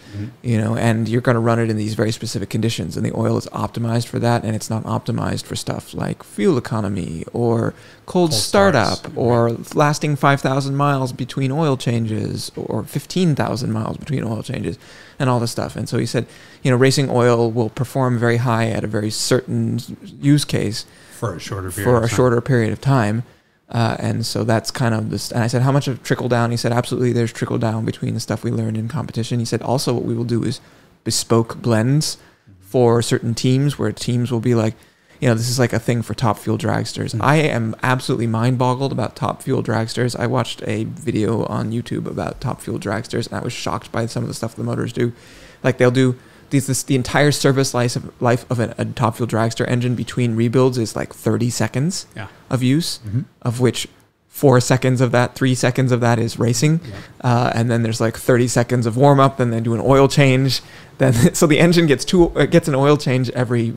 and you're going to run it in these very specific conditions. And the oil is optimized for that, and it's not optimized for stuff like fuel economy or cold startup or lasting 5,000 miles between oil changes or 15,000 miles between oil changes and all this stuff. And so he said, racing oil will perform very high at a very certain use case for a shorter period of time. And so that's kind of this. And I said, how much of trickle down? He said, absolutely, there's trickle down between the stuff we learned in competition. He said, also what we will do is bespoke blends for certain teams where teams will be like, this is like a thing for top fuel dragsters. I am absolutely mind boggled about top fuel dragsters. I watched a video on YouTube about top fuel dragsters and I was shocked by some of the stuff the motors do. Like they'll do the entire service life of a top fuel dragster engine between rebuilds is like 30 seconds of use, of which 4 seconds of that, 3 seconds of that is racing. And then there's like 30 seconds of warm up, then they do an oil change. So the engine gets an oil change every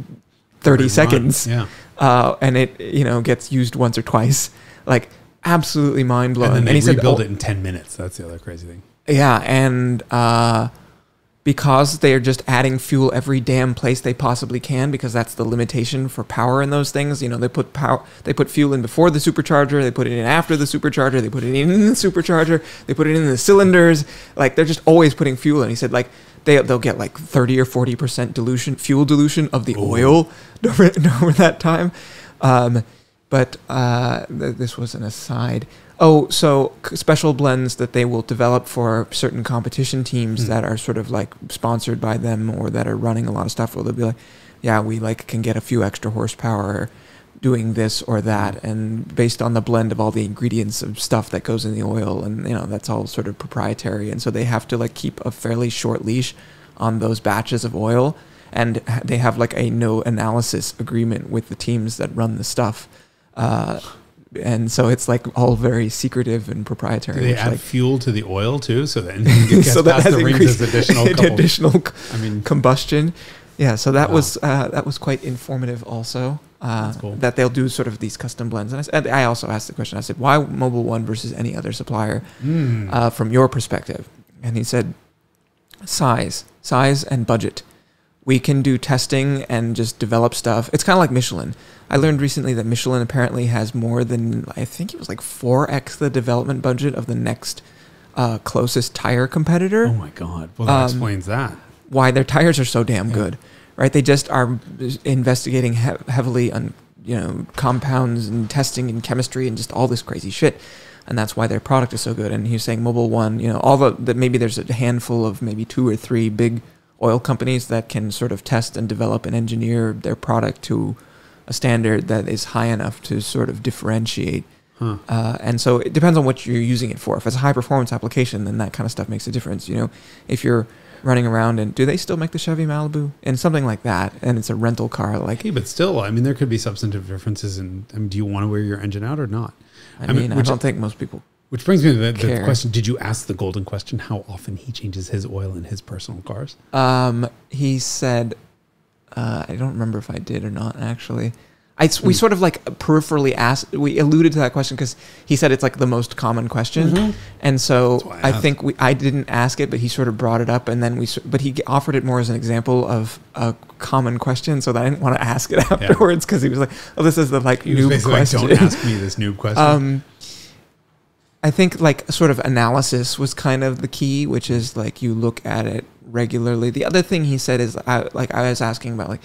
30 seconds. And it, gets used once or twice. Like absolutely mind blowing. And then they rebuild it in 10 minutes. That's the other crazy thing. Yeah. And, because they are just adding fuel every damn place they possibly can, because that's the limitation for power in those things. They put fuel in before the supercharger, they put it in after the supercharger, they put it in the supercharger, they put it in the cylinders. Like they're just always putting fuel in. He said like they'll get like 30 or 40% fuel dilution of the oil over that time. But this was an aside. Oh, so special blends that they will develop for certain competition teams that are sort of like sponsored by them or that are running a lot of stuff. Where they'll be like, yeah, we like can get a few extra horsepower doing this or that, and based on the blend of all the ingredients of stuff that goes in the oil, and that's all sort of proprietary. And so they have to like keep a fairly short leash on those batches of oil, and they have like a no analysis agreement with the teams that run the stuff. and so it's like all very secretive and proprietary. Do they which, add like, fuel to the oil too, so the engine gets so that past has the rings as additional combustion. Yeah, so that was quite informative also. That's cool. That they'll do sort of these custom blends. And I also asked the question, I said, why Mobil 1 versus any other supplier from your perspective? And he said, size and budget. We can do testing and just develop stuff. It's kind of like Michelin. I learned recently that Michelin apparently has more than, I think it was like 4x the development budget of the next closest tire competitor. Oh my God. Well, that explains that. Why their tires are so damn good, right? They just are investigating heavily on, compounds and testing and chemistry and just all this crazy shit. And that's why their product is so good. And he was saying Mobil 1, all that maybe there's a handful of maybe 2 or 3 big oil companies that can sort of test and develop and engineer their product to a standard that is high enough to sort of differentiate. And so it depends on what you're using it for. If it's a high performance application, then that kind of stuff makes a difference. If you're running around and do they still make the Chevy Malibu and something like that, and it's a rental car, like, hey, but still, I mean, there could be substantive differences in, do you want to wear your engine out or not? I mean, I don't think most people. Which brings me to the question: did you ask the golden question? How often he changes his oil in his personal cars? He said, I don't remember if I did or not. Actually, we sort of like peripherally asked. We alluded to that question because he said it's like the most common question, and so I think I didn't ask it, but he sort of brought it up, and then but he offered it more as an example of a common question, so that I didn't want to ask it afterwards because he was like, "Oh, this is the noob question." Don't ask me this noob question. I think like sort of analysis was kind of the key, which is like you look at it regularly. The other thing he said is I was asking about like,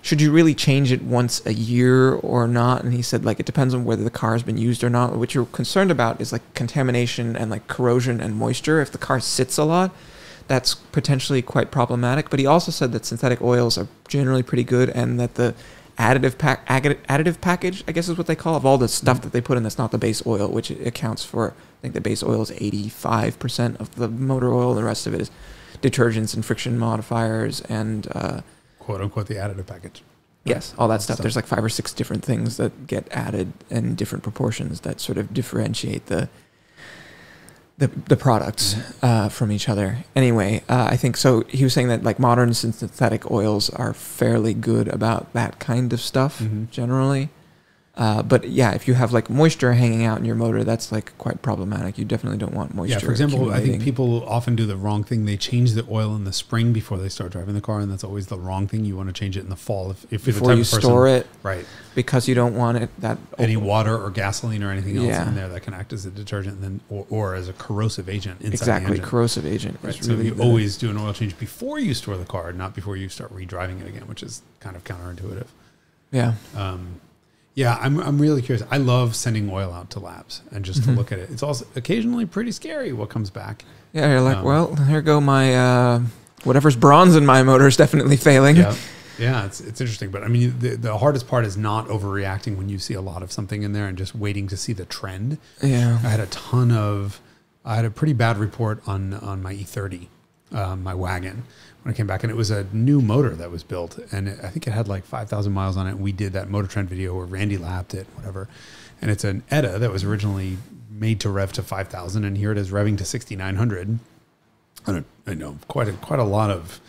should you really change it once a year or not? And he said like it depends on whether the car has been used or not. What you're concerned about is like contamination and like corrosion and moisture. If the car sits a lot, that's potentially quite problematic. But he also said that synthetic oils are generally pretty good and that the additive package, I guess is what they call, of all the stuff that they put in that's not the base oil, which accounts for, I think the base oil is 85% of the motor oil, and the rest of it is detergents and friction modifiers and quote unquote the additive package. Yes, all that stuff. There's like 5 or 6 different things that get added in different proportions that sort of differentiate the products from each other. Anyway, I think so. He was saying that like modern synthetic oils are fairly good about that kind of stuff generally. But yeah, if you have like moisture hanging out in your motor, that's like quite problematic. You definitely don't want moisture. Yeah, for example, I think people often do the wrong thing. They change the oil in the spring before they start driving the car, and that's always the wrong thing. You want to change it in the fall if before you store it, right? Because you don't want it that any water or gasoline or anything else in there that can act as a detergent, and then or as a corrosive agent inside the engine. Corrosive agent. Right. So you always do an oil change before you store the car, not before you start redriving it again, which is kind of counterintuitive. Yeah. Yeah, I'm really curious. I love sending oil out to labs and just to look at it. It's also occasionally pretty scary what comes back. Yeah, you're like, well, here go my whatever's bronze in my motor is definitely failing. Yeah, it's interesting. But I mean, the hardest part is not overreacting when you see a lot of something in there and just waiting to see the trend. Yeah, I had a pretty bad report on my E30, my wagon, when I came back, and it was a new motor that was built, and I think it had like 5,000 miles on it. And we did that Motor Trend video where Randy lapped it, whatever. And it's an ETA that was originally made to rev to 5,000, and here it is revving to 6,900. I know quite a lot of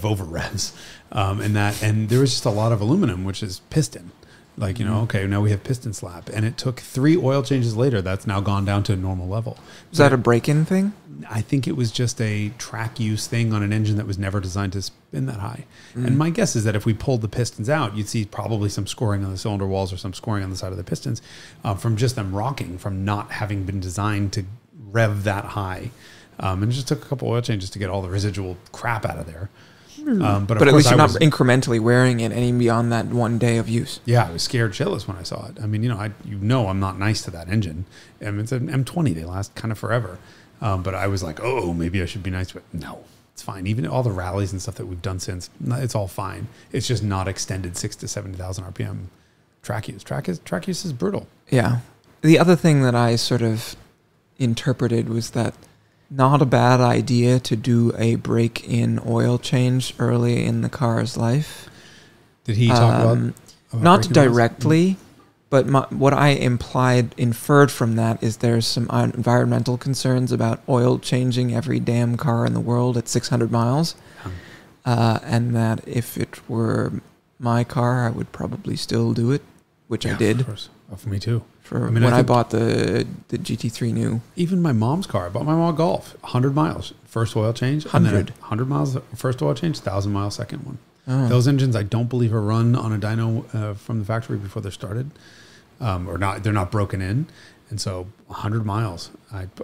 over revs, and there was just a lot of aluminum, which is piston. Like, okay, now we have piston slap. And it took 3 oil changes later. That's now gone down to a normal level. Was that a break-in thing? I think it was just a track use thing on an engine that was never designed to spin that high. And my guess is that if we pulled the pistons out, you'd see probably some scoring on the cylinder walls or some scoring on the side of the pistons from just them rocking, from not having been designed to rev that high. And it just took a couple oil changes to get all the residual crap out of there. But at least you're not incrementally wearing it any beyond that one day of use. Yeah, I was scared shitless when I saw it. I mean, I'm not nice to that engine. It's an M20. They last kind of forever. But I was like, oh, maybe I should be nice. But no, it's fine. Even all the rallies and stuff that we've done since, it's all fine. It's just not extended 6,000 to 70,000 RPM track use. Track use is brutal. Yeah. The other thing that I sort of interpreted was that not a bad idea to do a break-in oil change early in the car's life. Did he talk about not directly, But what I inferred from that is there's some environmental concerns about oil changing every damn car in the world at 600 miles. And that if it were my car, I would probably still do it, which I did. Of course. Oh, for me too. I bought the GT3 new. Even my mom's car. I bought my mom a Golf. 100 miles. First oil change. 100? 100 miles first oil change. 1,000 mile second one. Oh. Those engines I don't believe are run on a dyno from the factory before they're started. Or not, they're not broken in. And so 100 miles,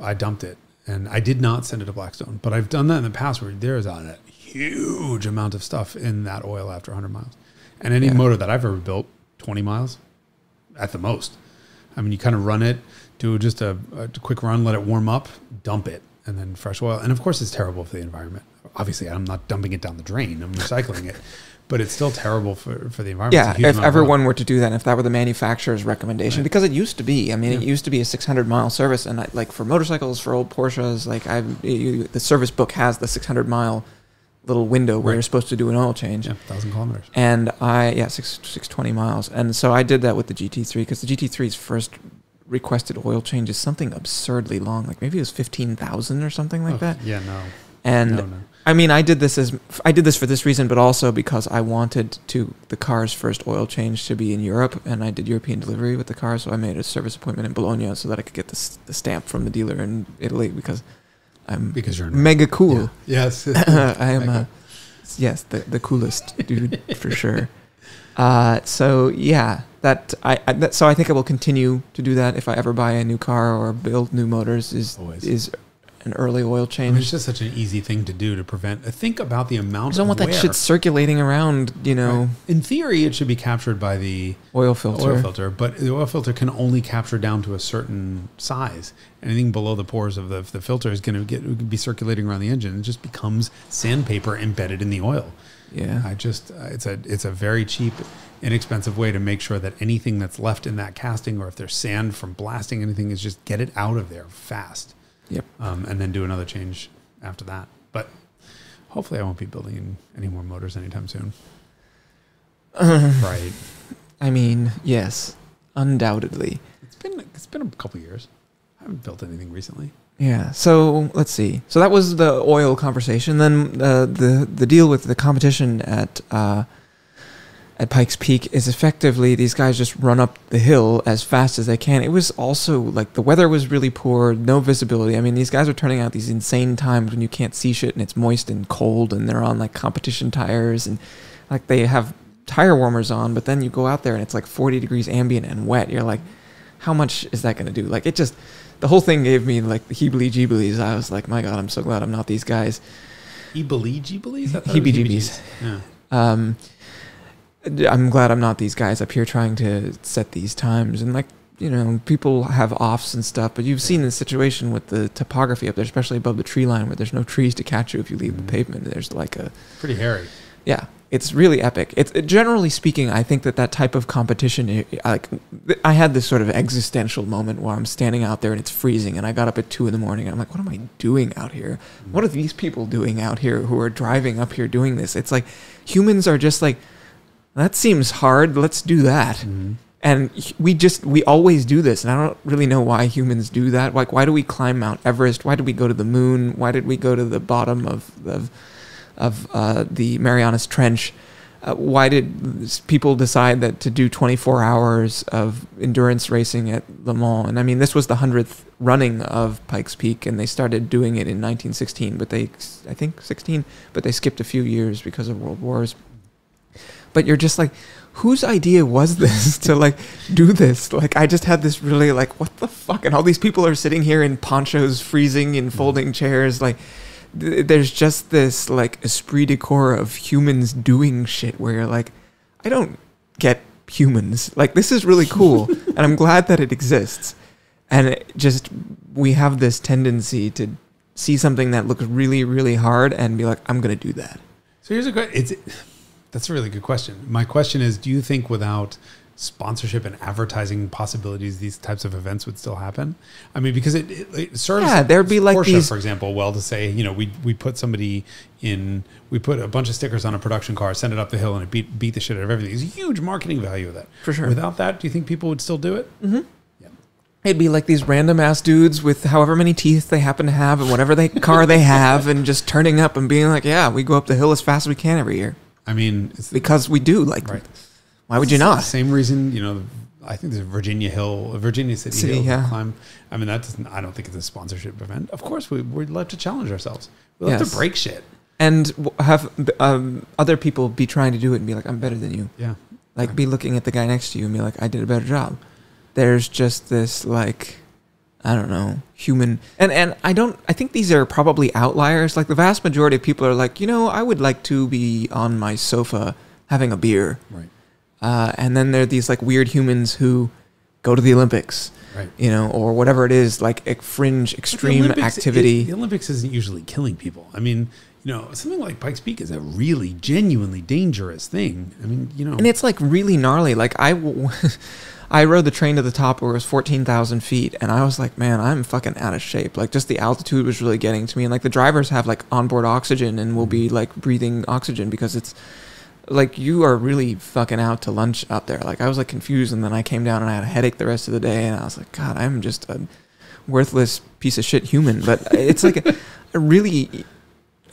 I dumped it. And I did not send it to Blackstone. But I've done that in the past where there is a huge amount of stuff in that oil after 100 miles. And any motor that I've ever built, 20 miles at the most. I mean, you kind of run it, do just a quick run, let it warm up, dump it, and then fresh oil. And of course, it's terrible for the environment. Obviously, I'm not dumping it down the drain. I'm recycling it. But it's still terrible for the environment. Yeah, if everyone were to do that, and if that were the manufacturer's recommendation, because it used to be. I mean, it used to be a 600-mile service, and like for motorcycles, for old Porsches, like the service book has the 600-mile little window where you're supposed to do an oil change. Yeah, 1,000 kilometers. And 620 miles. And so I did that with the GT3 because the GT3's first requested oil change is something absurdly long. Like maybe it was 15,000 or something like that. Yeah, no. And no. I mean, I did this for this reason, but also because I wanted the car's first oil change to be in Europe, and I did European delivery with the car, so I made a service appointment in Bologna so that I could get the stamp from the dealer in Italy because you're mega cool. Yeah. Yes. I am the coolest dude for sure. So yeah, so I think I will continue to do that if I ever buy a new car or build new motors is an early oil change. I mean, it's just such an easy thing to do to prevent. Think about the amount. I don't want that shit circulating around. Right. In theory, it should be captured by the oil filter. But the oil filter can only capture down to a certain size. Anything below the pores of the filter is going to be circulating around the engine. It just becomes sandpaper embedded in the oil. Yeah, it's a very cheap, inexpensive way to make sure that anything that's left in that casting, or if there's sand from blasting anything, is just get it out of there fast. Yep. And then do another change after that. But hopefully I won't be building any more motors anytime soon. Right. I mean, yes, undoubtedly. It's been a couple of years. I haven't built anything recently. Yeah. So let's see. So that was the oil conversation. Then the deal with the competition at Pikes Peak is effectively these guys just run up the hill as fast as they can. It was also like the weather was really poor, no visibility. I mean, these guys are turning out these insane times when you can't see shit and it's moist and cold, and they're on like competition tires, and like they have tire warmers on, but then you go out there and it's like 40 degrees ambient and wet. You're like, how much is that going to do? Like the whole thing gave me like the heebly-jeeblies. I was like, my God, I'm so glad I'm not these guys. Heebly-jeeblies? Heebly-jeebies. Yeah. I'm glad I'm not these guys up here trying to set these times. And like, you know, people have offs and stuff, but you've seen the situation with the topography up there, especially above the tree line where there's no trees to catch you if you leave the pavement. There's like pretty hairy. Yeah. It's really epic. Generally speaking, I think that type of competition, I had this sort of existential moment where I'm standing out there and it's freezing, and I got up at 2 a.m. and I'm like, what am I doing out here? What are these people doing out here who are driving up here doing this? It's like humans are just like, that seems hard. Let's do that. Mm-hmm. And we always do this. And I don't really know why humans do that. Like, why do we climb Mount Everest? Why did we go to the moon? Why did we go to the bottom of the Marianas Trench? Why did people decide that to do 24 hours of endurance racing at Le Mans? And I mean, this was the 100th running of Pikes Peak, and they started doing it in 1916, but they skipped a few years because of world wars. But you're just like, whose idea was this to like do this? Like, I just had this really like, what the fuck? And all these people are sitting here in ponchos, freezing in folding chairs. Like, there's just this like esprit de corps of humans doing shit where you're like, I don't get humans. Like, this is really cool. And I'm glad that it exists. And we have this tendency to see something that looks really, really hard and be like, I'm going to do that. So here's a question. That's a really good question. My question is, do you think without sponsorship and advertising possibilities these types of events would still happen. I mean, because it serves there'd be like Porsche, these, for example, well to say, we put somebody in, we put a bunch of stickers on a production car, send it up the hill, and it beat the shit out of everything. There's a huge marketing value of that. For sure. Without that, do you think people would still do it? Mm-hmm. It'd be like these random ass dudes with however many teeth they happen to have and whatever car they have, and just turning up and being like, yeah, we go up the hill as fast as we can every year. I mean, it's because we do. Like, right. Why would you not? Same reason, I think there's Virginia City Hill yeah. climb. I mean, I don't think it's a sponsorship event. Of course, we'd love to challenge ourselves. We love to break shit. And have other people be trying to do it and be like, I'm better than you. Yeah. Like, be looking at the guy next to you and be like, I did a better job. There's just this, like, I don't know, human. And I think these are probably outliers. Like, the vast majority of people are like, I would like to be on my sofa having a beer. Right. And then there are these like weird humans who go to the Olympics, right? Or whatever it is, like a fringe extreme activity. The Olympics isn't usually killing people. I mean, something like Pikes Peak is a really genuinely dangerous thing. I mean, and it's like really gnarly. Like I rode the train to the top where it was 14,000 feet, and I was like, man, I'm fucking out of shape. Like, just the altitude was really getting to me, and like the drivers have like onboard oxygen and will be like breathing oxygen because it's. Like, you are really fucking out to lunch out there. Like, I was like confused, and then I came down and I had a headache the rest of the day, and I was like, God, I'm just a worthless piece of shit human. But it's like a really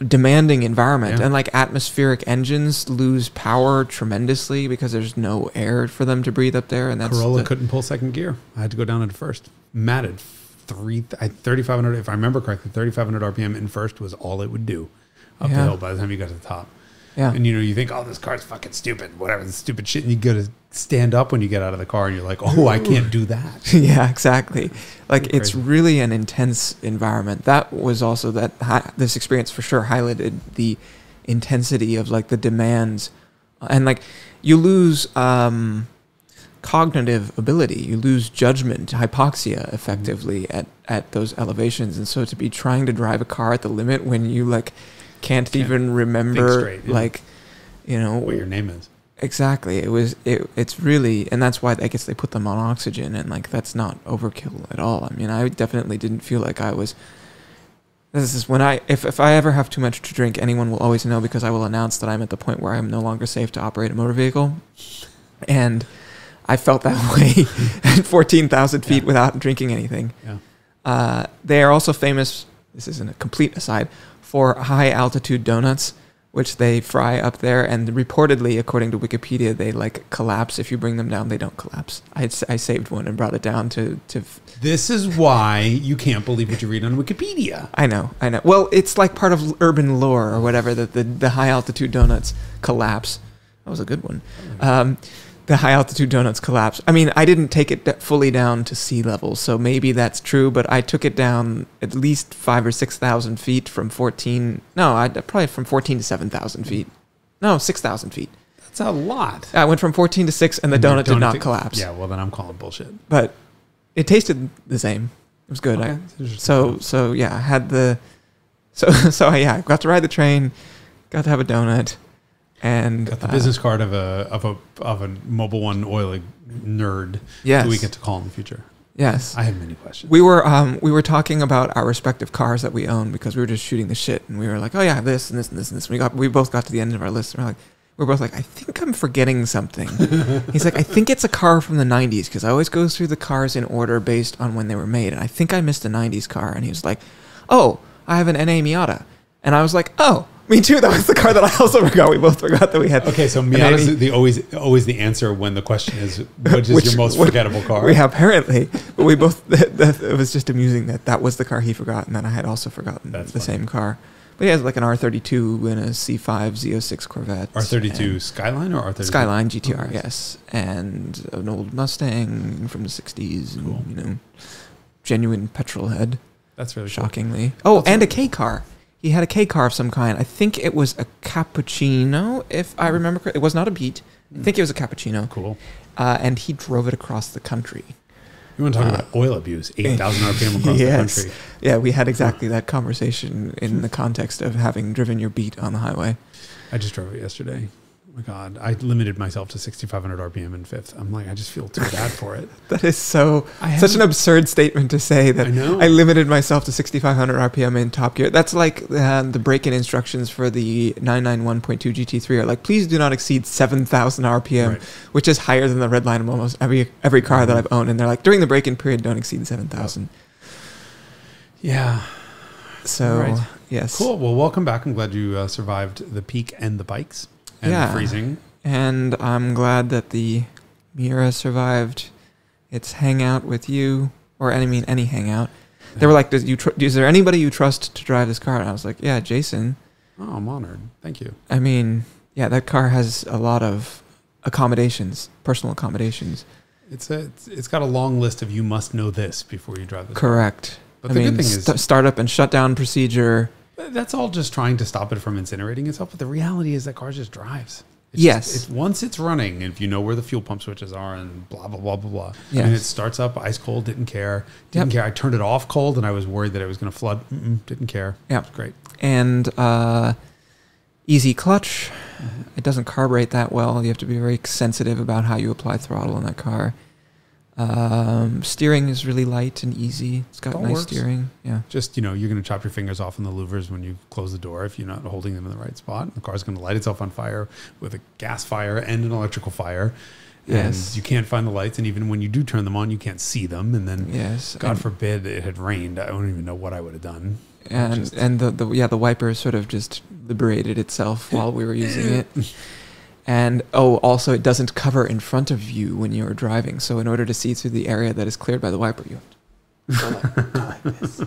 demanding environment. Yeah. And like atmospheric engines lose power tremendously because there's no air for them to breathe up there. And that's Corolla couldn't pull second gear. I had to go down into first. Matted 3,500, if I remember correctly, 3,500 RPM in first was all it would do up the hill by the time you got to the top. Yeah. And you think, oh, this car's fucking stupid, whatever, this stupid shit. And you got to stand up when you get out of the car and you're like, oh, I can't do that. Yeah, exactly. Like, it's really an intense environment. That was also this experience for sure highlighted the intensity of like the demands. And like, you lose cognitive ability, you lose judgment, hypoxia effectively at those elevations. And so to be trying to drive a car at the limit when you like, can't even remember straight, like what your name is. Exactly. It's really, and that's why I guess they put them on oxygen, and like that's not overkill at all. I mean, I definitely didn't feel like I was. This is when if I ever have too much to drink, anyone will always know because I will announce that I'm at the point where I'm no longer safe to operate a motor vehicle, and I felt that way at 14,000 feet without drinking anything. Yeah. They are also famous. This isn't a complete aside. For high altitude donuts, which they fry up there, and reportedly, according to Wikipedia, they like collapse if you bring them down. They don't collapse. I saved one and brought it down to. This is why you can't believe what you read on Wikipedia. I know. Well, it's like part of urban lore or whatever that the high altitude donuts collapse. That was a good one. The high altitude donuts collapse. I mean, I didn't take it fully down to sea level, so maybe that's true. But I took it down at least 5,000 or 6,000 feet from 14. No, probably from 14 to 7,000 feet. No, 6,000 feet. That's a lot. I went from 14 to 6, and the donut did not collapse. Yeah, well then I'm calling bullshit. But it tasted the same. It was good. Okay. So yeah, I had the. So yeah, I got to ride the train, got to have a donut. And got the business card of a Mobile One oil nerd. Yes. Who we get to call in the future. Yes. I have many questions. We were talking about our respective cars that we own because we were just shooting the shit, and we were like, oh yeah, this and this and this and this. We both got to the end of our list, and we're both like, I think I'm forgetting something. He's like, I think it's a car from the 90s because I always go through the cars in order based on when they were made, and I think I missed a 90s car. And he was like, oh, I have an NA Miata, and I was like, oh. Me too. That was the car that I also forgot. We both forgot that we had. Okay, so Miata's always the answer when the question is, which is your most forgettable car? We have apparently, but we both. It was just amusing that was the car he forgot, and then I had also forgotten same car. But he has like an R32 and a C5 Z06 Corvette. R32 Skyline or R32 Skyline GTR? Yes, and an old Mustang from the '60s. Cool. And, genuine petrol head. That's really shockingly. Cool. Oh, and a K car. He had a K car of some kind. I think it was a cappuccino, if I remember correctly. It was not a Beat. I think it was a cappuccino. Cool. And he drove it across the country. You want to talk about oil abuse? 8,000 RPM across the country. Yeah, we had exactly that conversation in the context of having driven your Beat on the highway. I just drove it yesterday. my God, I limited myself to 6,500 RPM in fifth. I'm like, I just feel too bad for it. That is such an absurd statement to say that I limited myself to 6,500 RPM in top gear. That's like the break-in instructions for the 991.2 GT3 are like, please do not exceed 7,000 RPM, right, which is higher than the red line of almost every car that I've owned. And they're like, during the break-in period, don't exceed 7,000. Yeah. So, right. Yes. Cool. Well, welcome back. I'm glad you survived the peak and the Pikes. And the freezing. And I'm glad that the Miura survived its hangout with you, or any hangout. Yeah. They were like, is there anybody you trust to drive this car? And I was like, yeah, Jason. Oh, I'm honored. Thank you. I mean, yeah, that car has a lot of accommodations, personal accommodations. It's got a long list of you must know this before you drive this Correct. car. But the good thing is startup and shutdown procedure. That's all just trying to stop it from incinerating itself. But the reality is that car just drives. Once it's running, and if you know where the fuel pump switches are and blah, blah, blah, blah, blah. Yes. And it starts up ice cold, didn't care. I turned it off cold and I was worried that it was going to flood. Didn't care. Yeah. It was great. And easy clutch. Mm-hmm. It doesn't carburate that well. You have to be very sensitive about how you apply throttle in that car. Steering is really light and easy. It's got nice steering. Yeah. Just, you're going to chop your fingers off in the louvers when you close the door if you're not holding them in the right spot. The car's going to light itself on fire with a gas fire and an electrical fire. Yes. And you can't find the lights. And even when you do turn them on, you can't see them. And then, God forbid it had rained. I don't even know what I would have done. And the wiper sort of just liberated itself while we were using it. And, also it doesn't cover in front of you when you're driving. So in order to see through the area that is cleared by the wiper, you have to go like this.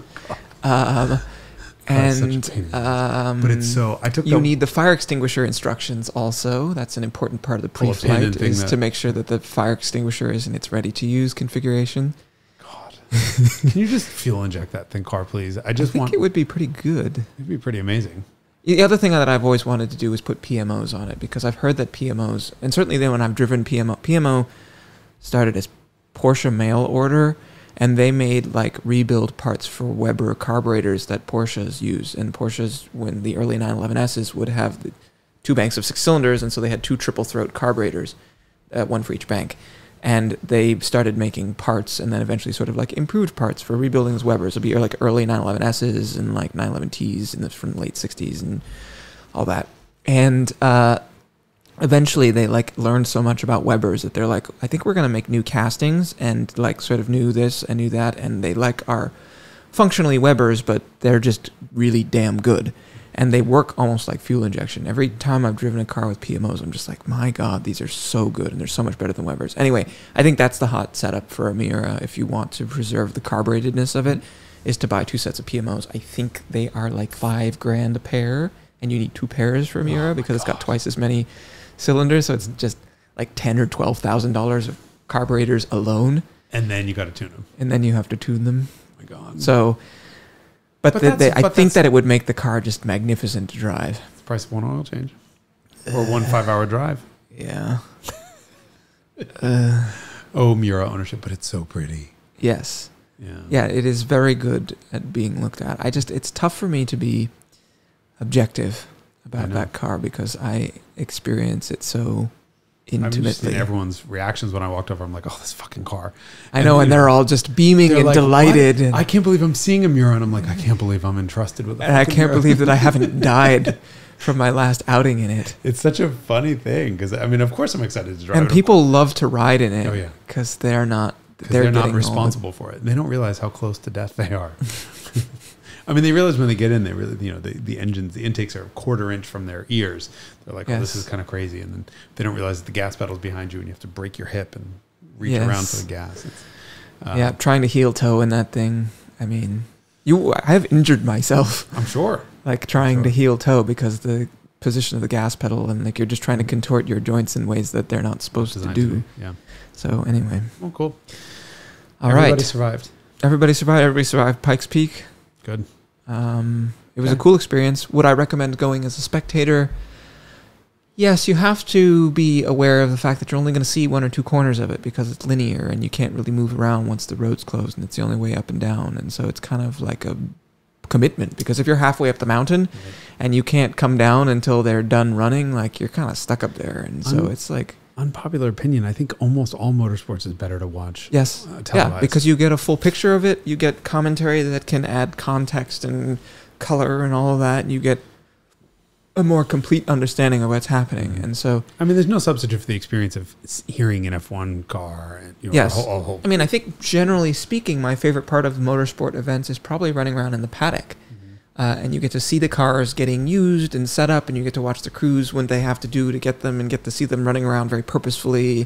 But it's so... You need the fire extinguisher instructions also. That's an important part of the pre-flight, is to make sure that the fire extinguisher is in its ready-to-use configuration. God. Can you just fuel inject that thing car, please? I think it would be pretty good. It'd be pretty amazing. The other thing that I've always wanted to do is put PMOs on it, because I've heard that PMOs, and certainly then when I've driven PMO started as Porsche mail order, and they made like rebuild parts for Weber carburetors that Porsches use. And Porsches, when the early 911Ss would have the 2 banks of 6 cylinders, and so they had 2 triple throat carburetors, one for each bank. And they started making parts, and then eventually sort of like improved parts for rebuilding those Webers. It'll be like early 911Ss and like 911Ts from the late 60s and all that. And eventually they like learned so much about Webers that they're like, I think we're going to make new castings and like sort of new this and new that. And they like are functionally Webers, but they're just really damn good. And they work almost like fuel injection. Every time I've driven a car with PMOs, I'm just like, my God, these are so good. And they're so much better than Webers. Anyway, I think that's the hot setup for a Miura if you want to preserve the carburetedness of it, is to buy 2 sets of PMOs. I think they are like $5,000 a pair. And you need 2 pairs for a Miura because it's got twice as many cylinders. So it's just like $10,000 or $12,000 of carburetors alone. And then you got to tune them. And then you have to tune them. Oh my God. So... But I think that it would make the car just magnificent to drive. It's the price of one oil change. Or 1 5-hour drive. Yeah. Miura ownership, but it's so pretty. Yes. Yeah. Yeah, it is very good at being looked at. It's tough for me to be objective about that car because I experience it so intimately. I'm just seeing everyone's reactions when I walked over. I'm like, oh, this fucking car. I know, and they're all just beaming and like, delighted. And I can't believe I'm seeing a Miura. And I'm like, I can't believe I'm entrusted with that. And I can't believe that I haven't died from my last outing in it. It's such a funny thing because, I mean, of course I'm excited to drive it. And people love to ride in it. Oh, yeah. Because they're not responsible for it. They don't realize how close to death they are. I mean, they realize when they get in, they really, the engines, the intakes are a 1/4 inch from their ears. They're like, oh, this is kind of crazy. And then they don't realize that the gas pedal's behind you and you have to break your hip and reach around for the gas. It's, trying to heel toe in that thing. I mean, I have injured myself. I'm sure. Like trying to heel toe because the position of the gas pedal and like you're just trying to contort your joints in ways that they're not supposed to do. Yeah. So anyway. Oh, cool. Everybody survived. Everybody survived Pikes Peak. Good. It was a cool experience. Would I recommend going as a spectator? Yes, you have to be aware of the fact that you're only going to see 1 or 2 corners of it because it's linear and you can't really move around once the road's closed and it's the only way up and down. And so it's kind of like a commitment, because if you're halfway up the mountain and you can't come down until they're done running, like, you're kind of stuck up there. And so it's like... Unpopular opinion, I think almost all motorsports is better to watch. Yes. Yeah, because you get a full picture of it. You get commentary that can add context and color and all of that. And you get a more complete understanding of what's happening. And so... I mean, there's no substitute for the experience of hearing an F1 car. And, you know, yes. I mean, I think generally speaking, my favorite part of motorsport events is probably running around in the paddock. And you get to see the cars getting used and set up, and you get to watch the crews when they have to do to get them, and get to see them running around very purposefully,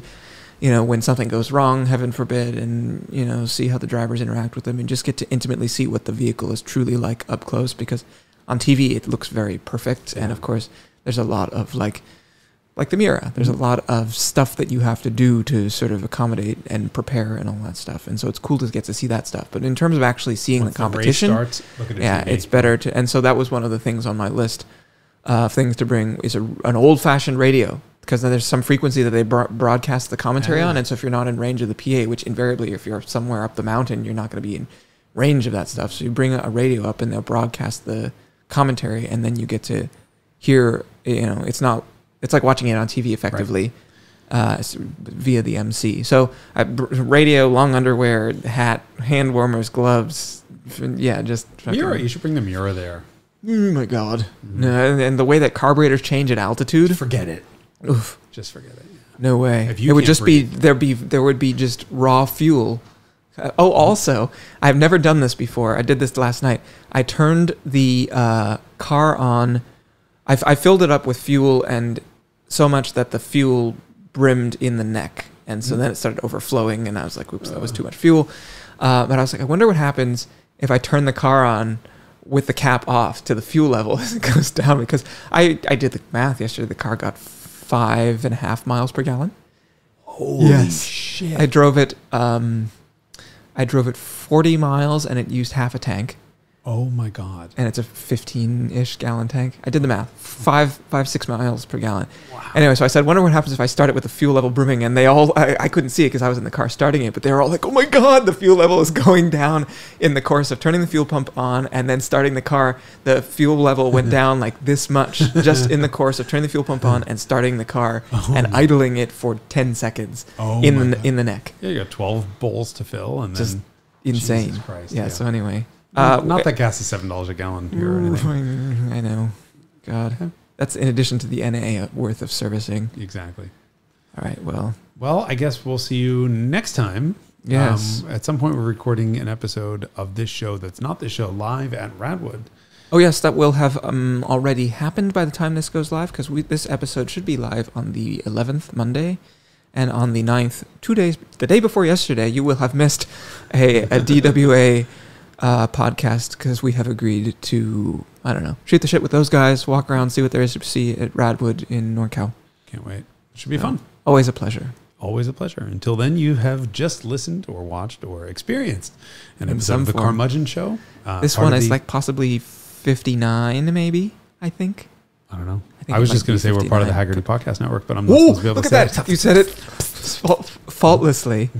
you know, when something goes wrong, heaven forbid, and, you know, see how the drivers interact with them, and just get to intimately see what the vehicle is truly like up close, because on TV it looks very perfect. And of course there's a lot of like the Miura, there's a lot of stuff that you have to do to sort of accommodate and prepare and all that stuff. And so it's cool to get to see that stuff. But in terms of actually seeing the competition, it's better to, and so that was one of the things on my list of things to bring is an old-fashioned radio, because then there's some frequency that they broadcast the commentary on. And so if you're not in range of the PA, which invariably if you're somewhere up the mountain, you're not going to be in range of that stuff. So you bring a radio up and they'll broadcast the commentary, and then you get to hear, you know, it's like watching it on TV effectively, via the MC. So radio, long underwear, hat, hand warmers, gloves. Yeah, just... Miura, you should bring the Miura there. Oh my God. No, and the way that carburetors change at altitude. Forget it. Oof. Just forget it. No way. It would just breathe. There would be just raw fuel. Also, I've never done this before. I did this last night. I turned the car on. I filled it up with fuel, and so much that the fuel brimmed in the neck. And so then it started overflowing, and I was like, oops, that was too much fuel. But I was like, I wonder what happens if I turn the car on with the cap off to the fuel level as it goes down. Because I did the math yesterday. The car got 5.5 miles per gallon. Holy shit. I drove it 40 miles, and it used half a tank. Oh my God. And it's a 15-ish gallon tank. I did the math. 6 miles per gallon. Wow. Anyway, so I said, wonder what happens if I start it with the fuel level brimming. And they all, I couldn't see it because I was in the car starting it, but they were all like, oh my God, the fuel level is going down. In the course of turning the fuel pump on and then starting the car, the fuel level went down like this much, just in the course of turning the fuel pump on and starting the car and idling it for 10 seconds in the neck. Yeah, you got 12 bowls to fill, and just then insane. Jesus Christ, yeah, so anyway. Not that gas is $7 a gallon here or anything. I know. God. Yeah. That's in addition to the NA worth of servicing. Exactly. All right, well. Well, I guess we'll see you next time. Yes. At some point, we're recording an episode of this show that's not this show live at Radwood. Oh, yes, that will have already happened by the time this goes live, because this episode should be live on the 11th, Monday. And on the 9th, 2 days, the day before yesterday, you will have missed a DWA podcast, because we have agreed to, I don't know, shoot the shit with those guys, walk around, see what there is to see at Radwood in NorCal. Can't wait. It should be fun. Always a pleasure. Always a pleasure. Until then, you have just listened or watched or experienced an episode of the Carmudgeon Show. This one is like possibly 59, maybe, I think. I don't know. I was just going to say we're part of the Haggerty Podcast Network, but I'm not supposed to be able to say that. You said it faultlessly.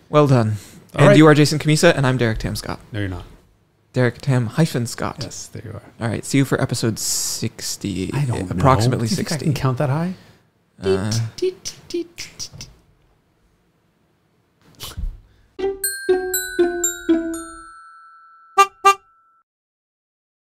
Well done. And you are Jason Cammisa, and I'm Derek Tam-Scott. No, you're not. Derek Tam-Scott. Yes, there you are. All right, see you for episode 60. I don't know. Approximately Do you think 60. I can count that high?